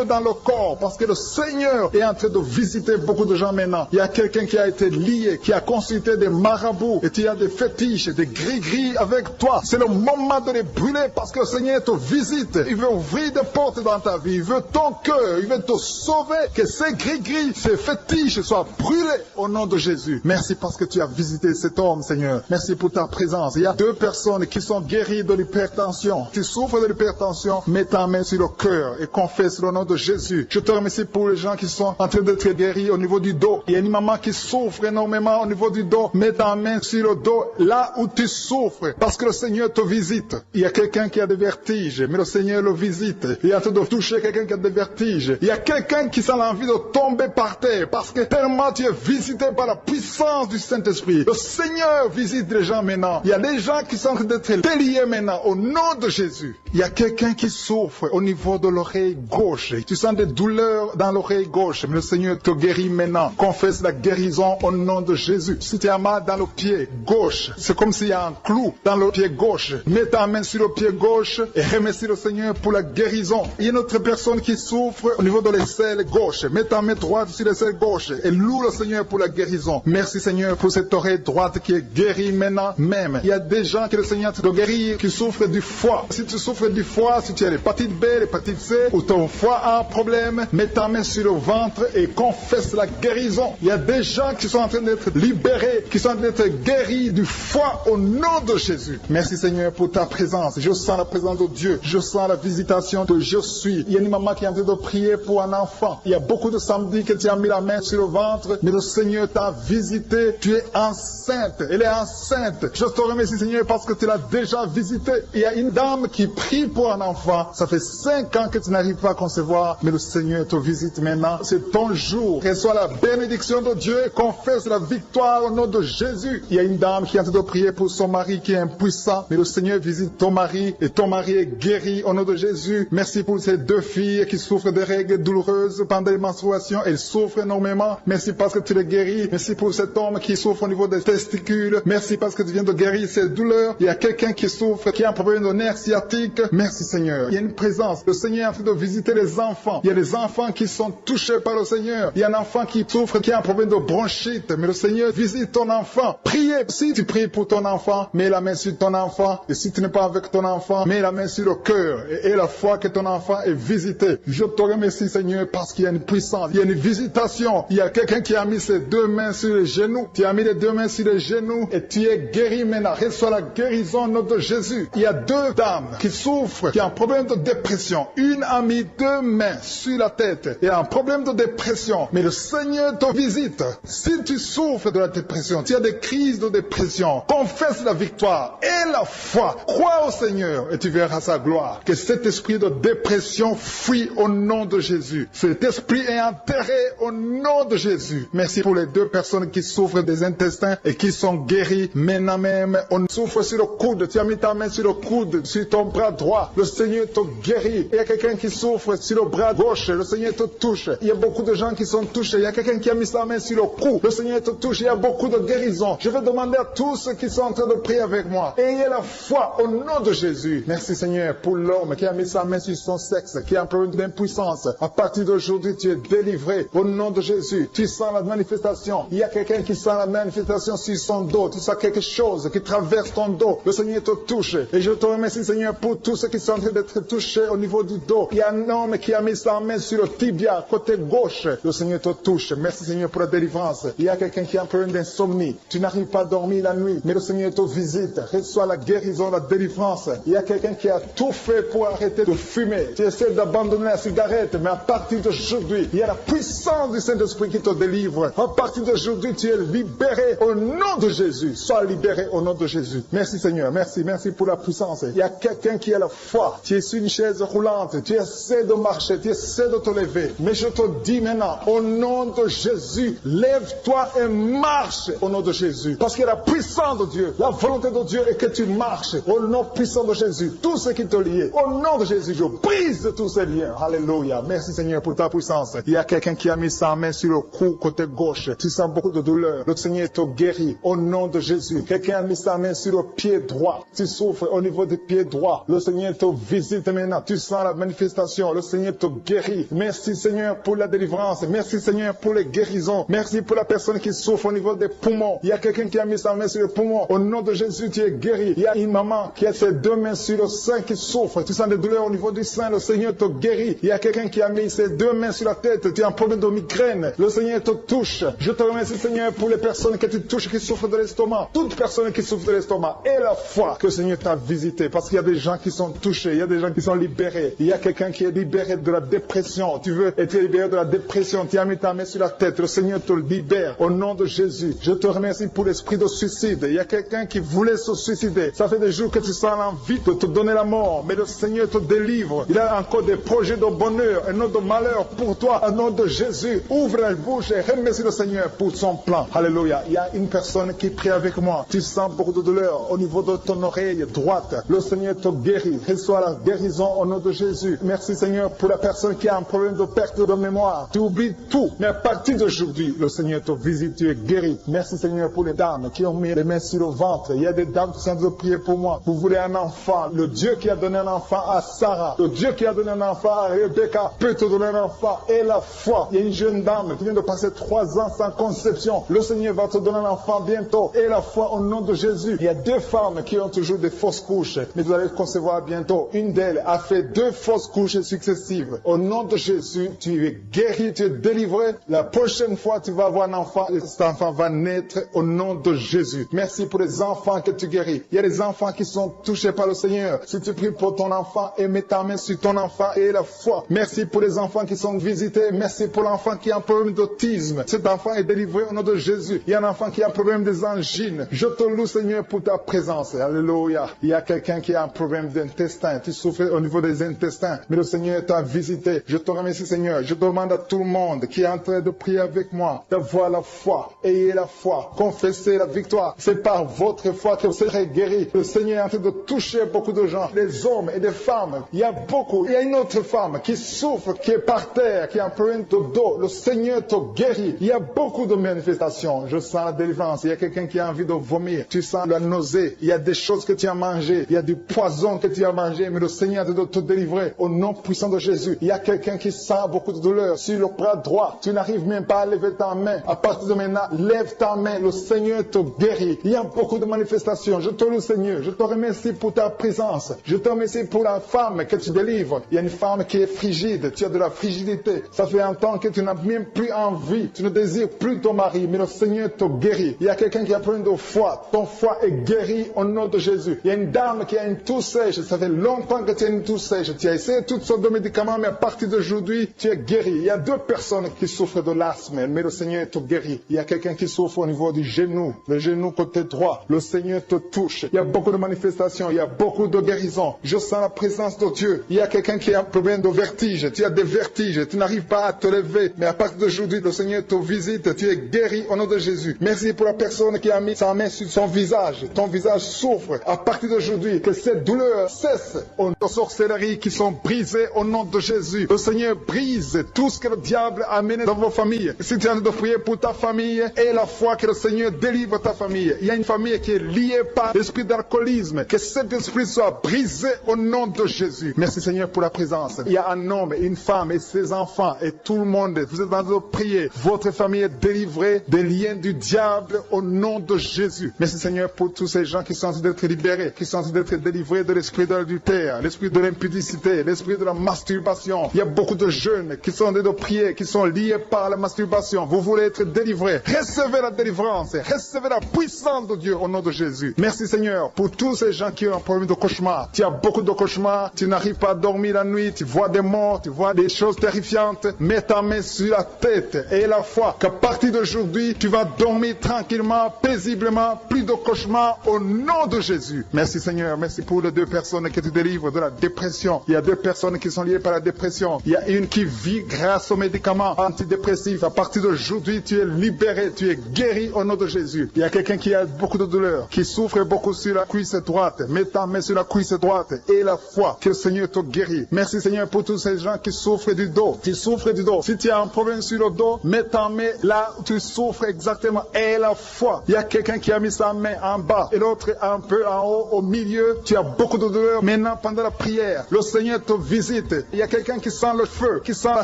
dans le corps parce que le Seigneur est en train de visiter beaucoup de gens maintenant. Il y a quelqu'un qui a été lié, qui a consulté des marabouts et tu as des fétiches, des gris-gris avec toi. C'est le moment de les brûler parce que le Seigneur te visite. Il veut ouvrir des portes dans ta vie. Il veut ton cœur. Il veut te sauver. Que ces gris-gris, ces fétiches soient brûlés au nom de Jésus. Merci parce que tu as visité cet homme, Seigneur. Merci pour ta présence. Il y a 2 personnes qui sont guéries de l'hypertension. Tu souffres de l'hypertension, mets ta main sur le cœur et confesse le nom de Jésus. Je te remercie pour les gens qui sont en train d'être guéris au niveau du dos. Il y a une maman qui souffre énormément au niveau du dos. Mets ta main sur le dos là où tu souffres parce que le Seigneur te visite. Il y a quelqu'un qui a des vertiges, mais le Seigneur le visite. Il est en train de toucher quelqu'un qui a des vertiges. Il y a quelqu'un qui sent l'envie de tomber par terre parce que tellement tu es visité par la puissance du Saint-Esprit. Le Seigneur visite les gens maintenant. Il y a des gens qui sont en train d'être déliés maintenant au nom de Jésus. Il y a quelqu'un qui souffre au niveau de l'oreille gauche. Tu sens des douleurs dans l'oreille gauche, mais le Seigneur te guérit maintenant. Confesse la guérison au nom de Jésus. Si tu as mal dans le pied gauche, c'est comme s'il y a un clou dans le pied gauche. Mets ta main sur le pied gauche et remercie le Seigneur pour la guérison. Il y a une autre personne qui souffre au niveau de l'aisselle gauche. Mets ta main droite sur l'aisselle gauche et loue le Seigneur pour la guérison. Merci Seigneur pour cette oreille droite qui est guérie maintenant même. Il y a des gens que le Seigneur te guérit qui souffrent du foie. Si tu souffres du foie, si tu as l'hépatite B, l'hépatite C ou ton foie a un problème, mets ta main sur le ventre et confesse la guérison. Il y a des gens qui sont en train d'être libérés, qui sont en train d'être guéris du foie au nom de Jésus. Merci Seigneur pour ta présence. Je sens la présence de Dieu. Je sens la visitation de je suis. Il y a une maman qui est en train de prier pour un enfant. Il y a beaucoup de samedis que tu as mis la main sur le ventre, mais le Seigneur t'a visité. Tu es enceinte. Elle est enceinte. Je te remercie, Seigneur, parce que tu l'as déjà visité. Il y a une dame qui prie pour un enfant. Ça fait 5 ans que tu n'arrives pas à concevoir, mais le Seigneur te visite maintenant. C'est ton jour. Reçois la bénédiction de Dieu et confesse la victoire au nom de Jésus. Il y a une dame qui est en train de prier pour son mari qui est impuissant, mais le Seigneur visite ton mari et ton mari est guéri au nom de Jésus. Merci pour ces 2 filles qui souffrent de règles douloureuses pendant les menstruations. Elles souffrent énormément. Merci parce que tu les guéris. Merci pour cet homme qui souffre au niveau des testicules. Merci parce que tu viens de guérir ces douleurs. Il y a quelqu'un qui souffre, qui a un problème de nerf sciatique. Merci Seigneur. Il y a une présence. Le Seigneur est en train de visiter les enfants. Il y a des enfants qui sont touchés par le Seigneur. Il y a un enfant qui souffre, qui a un problème de bronchite. Mais le Seigneur visite ton enfant. Priez. Si tu pries pour ton enfant, mets la main sur ton enfant. Et si tu n'es pas avec ton enfant, mets la main sur le cœur. Et la foi que ton enfant est visité. Je te remercie Seigneur parce qu'il y a une puissance. Il y a une visitation. Il y a quelqu'un qui a mis ses 2 mains sur les genoux. Tu as mis les 2 mains sur les genoux et tu es guéri maintenant. Reçois la guérison au nom de Jésus. Il y a 2 dames qui souffrent, qui ont un problème de dépression. Une a mis 2 mains sur la tête et a un problème de dépression. Mais le Seigneur te visite. Si tu souffres de la dépression, tu as des crises de dépression, confesse la victoire et la foi. Crois au Seigneur et tu verras sa gloire. Que cet esprit de dépression fuit au nom de Jésus. Cet esprit est enterré au nom de Jésus. Merci pour les 2 personnes qui souffrent des intestins et qui sont guéries maintenant même. On souffre sur le coude. Tu as mis ta main sur le coude, sur ton bras droit. Le Seigneur te guérit. Il y a quelqu'un qui souffre sur le bras gauche. Le Seigneur te touche. Il y a beaucoup de gens qui sont touchés. Il y a quelqu'un qui a mis sa main sur le cou. Le Seigneur te touche. Il y a beaucoup de guérisons. Je vais demander à tous ceux qui sont en train de prier avec moi. Ayez la foi au nom de Jésus. Merci Seigneur pour l'homme qui a mis sa main sur son sexe, qui a un problème d'impuissance. À partir d'aujourd'hui, tu es délivré au nom de Jésus. Tu sens la manifestation. Il y a quelqu'un qui sent la manifestation sur son dos. Tu sens quelque chose qui traverse ton dos. Le Seigneur te touche. Et je te remercie Seigneur pour tous ceux qui sont en train d'être touchés au niveau du dos. Il y a un homme qui a mis sa main sur le tibia, côté gauche. Le Seigneur te touche. Merci Seigneur pour la délivrance. Il y a quelqu'un qui a un problème d'insomnie. Tu n'arrives pas à dormir la nuit, mais le Seigneur te visite. Reçois la guérison, la délivrance. Il y a quelqu'un qui a tout fait pour arrêter de fumer. Tu essaies d'abandonner la cigarette, mais à partir d'aujourd'hui, il y a la puissance du Saint-Esprit qui te délivre. À partir d'aujourd'hui, tu es libéré au nom de Jésus. Sois libéré au nom de Jésus. Merci Seigneur. Merci. Merci pour la puissance. Il y a quelqu'un qui a la foi. Tu es sur une chaise roulante. Tu essaies de marcher. Tu essaies de te lever. Mais je te dis maintenant, au nom de Jésus, lève-toi et marche au nom de Jésus. Parce qu'il y a la puissance de Dieu. La volonté de Dieu est que tu marches au nom puissant de Jésus. Tout ce qui te lie, au nom de Jésus, je brise tous ces liens. Alléluia. Merci Seigneur pour ta puissance. Il y a quelqu'un qui a mis sa main sur le cou côté gauche. Tu sens beaucoup de douleur. Le Seigneur te guérit au nom de Jésus. Quelqu'un a mis sa main sur le pied droit. Tu souffres au niveau du pied droit. Le Seigneur te visite maintenant. Tu sens la manifestation. Le Seigneur te guérit. Merci Seigneur pour la délivrance. Merci Seigneur pour les guérisons. Merci pour la personne qui souffre au niveau des poumons. Il y a quelqu'un qui a mis sa main sur le poumon. Au nom de Jésus, tu es guéri. Il y a une maman qui a ses 2 mains sur le sein qui souffre. Tu sens des douleurs au niveau du sein. Le Seigneur te guérit. Il y a quelqu'un qui a mis ses 2 mains sur la tête. Tu as un problème de migraine. Le Seigneur te touche. Je te remercie Seigneur pour les personnes que tu touches qui souffrent de l'estomac. Toute personne qui souffre de l'estomac. Et la foi que le Seigneur t'a visité. Parce qu'il y a des gens qui sont touchés. Il y a des gens qui sont libérés. Il y a quelqu'un qui est libéré de la dépression. Tu veux être libéré de la dépression. Tu as mis ta main sur la tête. Le Seigneur te libère. Au nom de Jésus. Je te remercie pour l'esprit de suicide. Il y a quelqu'un qui voulait se suicider. Ça fait des jours que tu sens l'envie de te donner la mort. Mais le Seigneur te délivre. Il a encore des projets de bonheur et non de malheur pour toi. Au nom de Jésus. Ouvre la bouche et remercie le Seigneur pour son plan. Alléluia. Il y a une personne qui prie avec moi. Tu sens beaucoup de douleur au niveau de ton oreille droite. Le Seigneur te guérit. Reçois la guérison au nom de Jésus. Merci Seigneur pour la personne qui a un problème de perte de mémoire. Tu oublies tout. Mais à partir d'aujourd'hui, le Seigneur te visite. Tu es guéri. Merci Seigneur pour les dames qui ont mis les mains sur le ventre. Il y a des dames qui sont en train de prier pour moi. Vous voulez un enfant. Le Dieu qui a donné un enfant à Sarah. Le Dieu qui a donné un enfant à Rebecca peut te donner un enfant. Et la foi. Il y a une jeune dame qui vient de passer 3 ans sans conception. Le Seigneur va te donner un enfant bientôt. Et la foi au nom de Jésus. Il y a 2 femmes qui ont toujours des fausses couches. Mais vous allez concevoir bientôt. Une d'elles a fait 2 fausses couches successives. Au nom de Jésus, tu es guéri, tu es délivré. La prochaine fois, tu vas avoir un enfant. Et cet enfant va naître au nom de Jésus. Merci pour les enfants que tu guéris. Il y a des enfants qui sont touchés par le Seigneur. Si tu pries pour ton enfant et mets ta main sur ton enfant et la foi. Merci pour les enfants enfants qui sont visités. Merci pour l'enfant qui a un problème d'autisme. Cet enfant est délivré au nom de Jésus. Il y a un enfant qui a un problème des angines. Je te loue, Seigneur, pour ta présence. Alléluia. Il y a quelqu'un qui a un problème d'intestin. Tu souffres au niveau des intestins. Mais le Seigneur t'a visité. Je te remercie, Seigneur. Je demande à tout le monde qui est en train de prier avec moi d'avoir la foi. Ayez la foi. Confessez la victoire. C'est par votre foi que vous serez guéris. Le Seigneur est en train de toucher beaucoup de gens, des hommes et des femmes. Il y a beaucoup. Il y a une autre femme qui souffre, qui est par terre, qui a un problème de dos. Le Seigneur te guérit. Il y a beaucoup de manifestations. Je sens la délivrance. Il y a quelqu'un qui a envie de vomir. Tu sens la nausée. Il y a des choses que tu as mangées. Il y a du poison que tu as mangé. Mais le Seigneur est en train de te délivrer au nom puissant de Jésus. Il y a quelqu'un qui sent beaucoup de douleur sur le bras droit. Tu n'arrives même pas à lever ta main. À partir de maintenant, lève ta main. Le Seigneur te guérit. Il y a beaucoup de manifestations. Je te loue, Seigneur. Je te remercie pour ta présence. Je te remercie pour la femme que tu délivres. Il y a une femme qui est frigide. Tu as de la frigidité. Ça fait un temps que tu n'as même plus envie. Tu ne désires plus ton mari. Mais le Seigneur te guérit. Il y a quelqu'un qui a problème de foie. Ton foie est guéri au nom de Jésus. Il y a une dame qui a une toux sèche. Ça fait longtemps que tu as une toux sèche. Tu as essayé toutes sortes de médicaments, mais à partir d'aujourd'hui, tu es guéri. Il y a 2 personnes qui souffrent de l'asthme, mais le Seigneur te guérit. Il y a quelqu'un qui souffre au niveau du genou, le genou côté droit. Le Seigneur te touche. Il y a beaucoup de manifestations. Il y a beaucoup de guérisons. Je sens la présence de Dieu. Il y a quelqu'un qui a un problème de vertige. Tu as des vertiges. Tu n'arrives pas à te lever. Mais à partir d'aujourd'hui, le Seigneur te visite. Tu es guéri au nom de Jésus. Merci pour la personne qui a mis sa main sur son visage. Ton visage souffre. À partir d'aujourd'hui, que cette douleur cesse. Aux sorcelleries qui sont brisées au nom de Jésus. Le Seigneur brise tout ce que le diable a amené dans vos familles. Si tu es en train de prier pour ta famille, et la foi que le Seigneur délivre ta famille. Il y a une famille qui est liée par l'esprit d'alcoolisme. Que cet esprit soit brisé au nom de Jésus. Merci Seigneur pour la présence. Il y a un homme, une femme et ses enfants et tout le monde. Vous êtes en train de prier. Votre famille est délivrée des liens du diable au nom de Jésus. Merci Seigneur pour tous ces gens qui sont en train d'être libérés, qui sont en train d'être délivrés de l'esprit de l'adultère, l'esprit de l'impudicité, l'esprit de la masturbation. Il y a beaucoup de jeunes qui sont en train de prier, qui sont liés par la masturbation. Vous voulez être délivrés. Recevez la délivrance. Recevez la puissance de Dieu au nom de Jésus. Merci Seigneur pour tous ces gens qui ont un problème de cauchemar. Tu as beaucoup de cauchemars. Tu n'arrives pas à dormir la nuit. Tu vois des morts. Tu vois des choses terrifiantes. Mets ta main sur la tête et la foi qu'à partir d'aujourd'hui, tu vas dormir tranquillement, paisiblement. Plus de cauchemars au nom de Jésus. Merci Seigneur. Merci pour les 2 personnes que tu délivres de la dépression. Il y a 2 personnes qui sont liées par la dépression. Il y a une qui vit grâce aux médicaments antidépressifs. À partir d'aujourd'hui, tu es libéré, tu es guéri au nom de Jésus. Il y a quelqu'un qui a beaucoup de douleur, qui souffre beaucoup sur la cuisse droite. Mets ta main sur la cuisse droite et la foi que le Seigneur te guérit. Merci Seigneur pour tous ces gens qui souffrent du dos. Tu souffres du dos. Si tu as un problème sur le dos, mets ta main là où tu souffres exactement et la foi. Il y a quelqu'un qui a mis sa main en bas et l'autre un peu en haut, au milieu. Tu as beaucoup de douleur. Maintenant, pendant la prière, le Seigneur te visite. Il y a quelqu'un qui sent le feu, qui sent la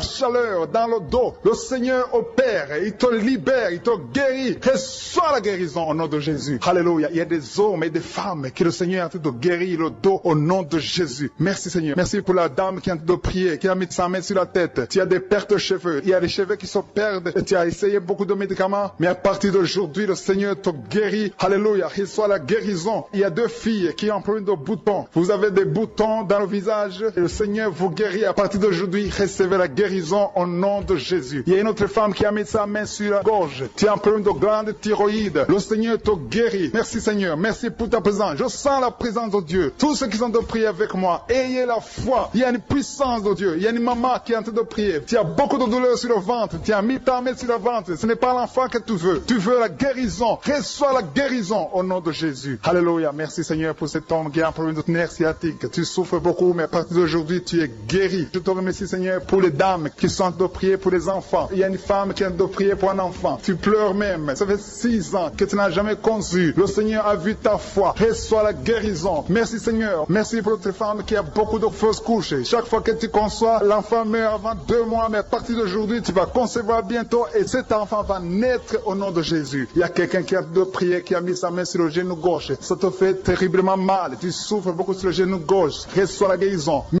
chaleur dans le dos. Le Seigneur opère, il te libère, il te guérit. Reçois la guérison au nom de Jésus. Alléluia. Il y a des hommes et des femmes que le Seigneur est en train de guérir le dos au nom de Jésus. Merci Seigneur. Merci pour la dame qui est en train de prier, qui a mis sa main sur la tête. Tu as des pertes de cheveux. Il y a des cheveux qui se perdent. Et tu as essayé beaucoup de médicaments. Mais à partir d'aujourd'hui, le Seigneur te guérit. Alléluia. Reçois la guérison. Il y a 2 filles qui ont un problème de boutons. Vous avez des boutons dans le visage. Et le Seigneur vous guérit. À partir d'aujourd'hui, recevez la guérison au nom de Jésus. Il y a une autre femme qui a mis sa main sur la gorge. Tu as un problème de glande thyroïde. Le Seigneur te guérit. Merci Seigneur. Merci pour ta présence. Je sens la présence de Dieu. Tous ceux qui sont de prier avec moi, ayez la foi. Il y a une puissance de Dieu. Il y a une maman qui est en train de prier. Tu as beaucoup de douleur sur le ventre. Tu as mis ta main sur le ventre. Ce n'est pas l'enfant que tu veux. Tu veux la guérison. Reçois la guérison au nom de Jésus. Alléluia. Merci Seigneur pour cet homme qui a un problème de nerf sciatique. Tu souffres beaucoup, mais à partir d'aujourd'hui, tu es guéri. Je te remercie Seigneur pour les dames qui sont en train de prier pour les enfants. Il y a une femme qui est en train de prier pour un enfant. Tu pleures même. Ça fait 6 ans que tu n'as jamais conçu. Le Seigneur a vu ta foi. Reçois la guérison. Merci Seigneur. Merci pour notre femme qui a beaucoup de fausses couches. Chaque fois que tu conçois, l'enfant meurt avant 2 mois, mais à partir d'aujourd'hui, tu vas concevoir bientôt et cet enfant va naître au nom de Jésus. Il y a quelqu'un qui a de prier, qui a mis sa main sur le genou gauche. Ça te fait terriblement mal. Tu souffres beaucoup sur le genou gauche. Reçois la guérison.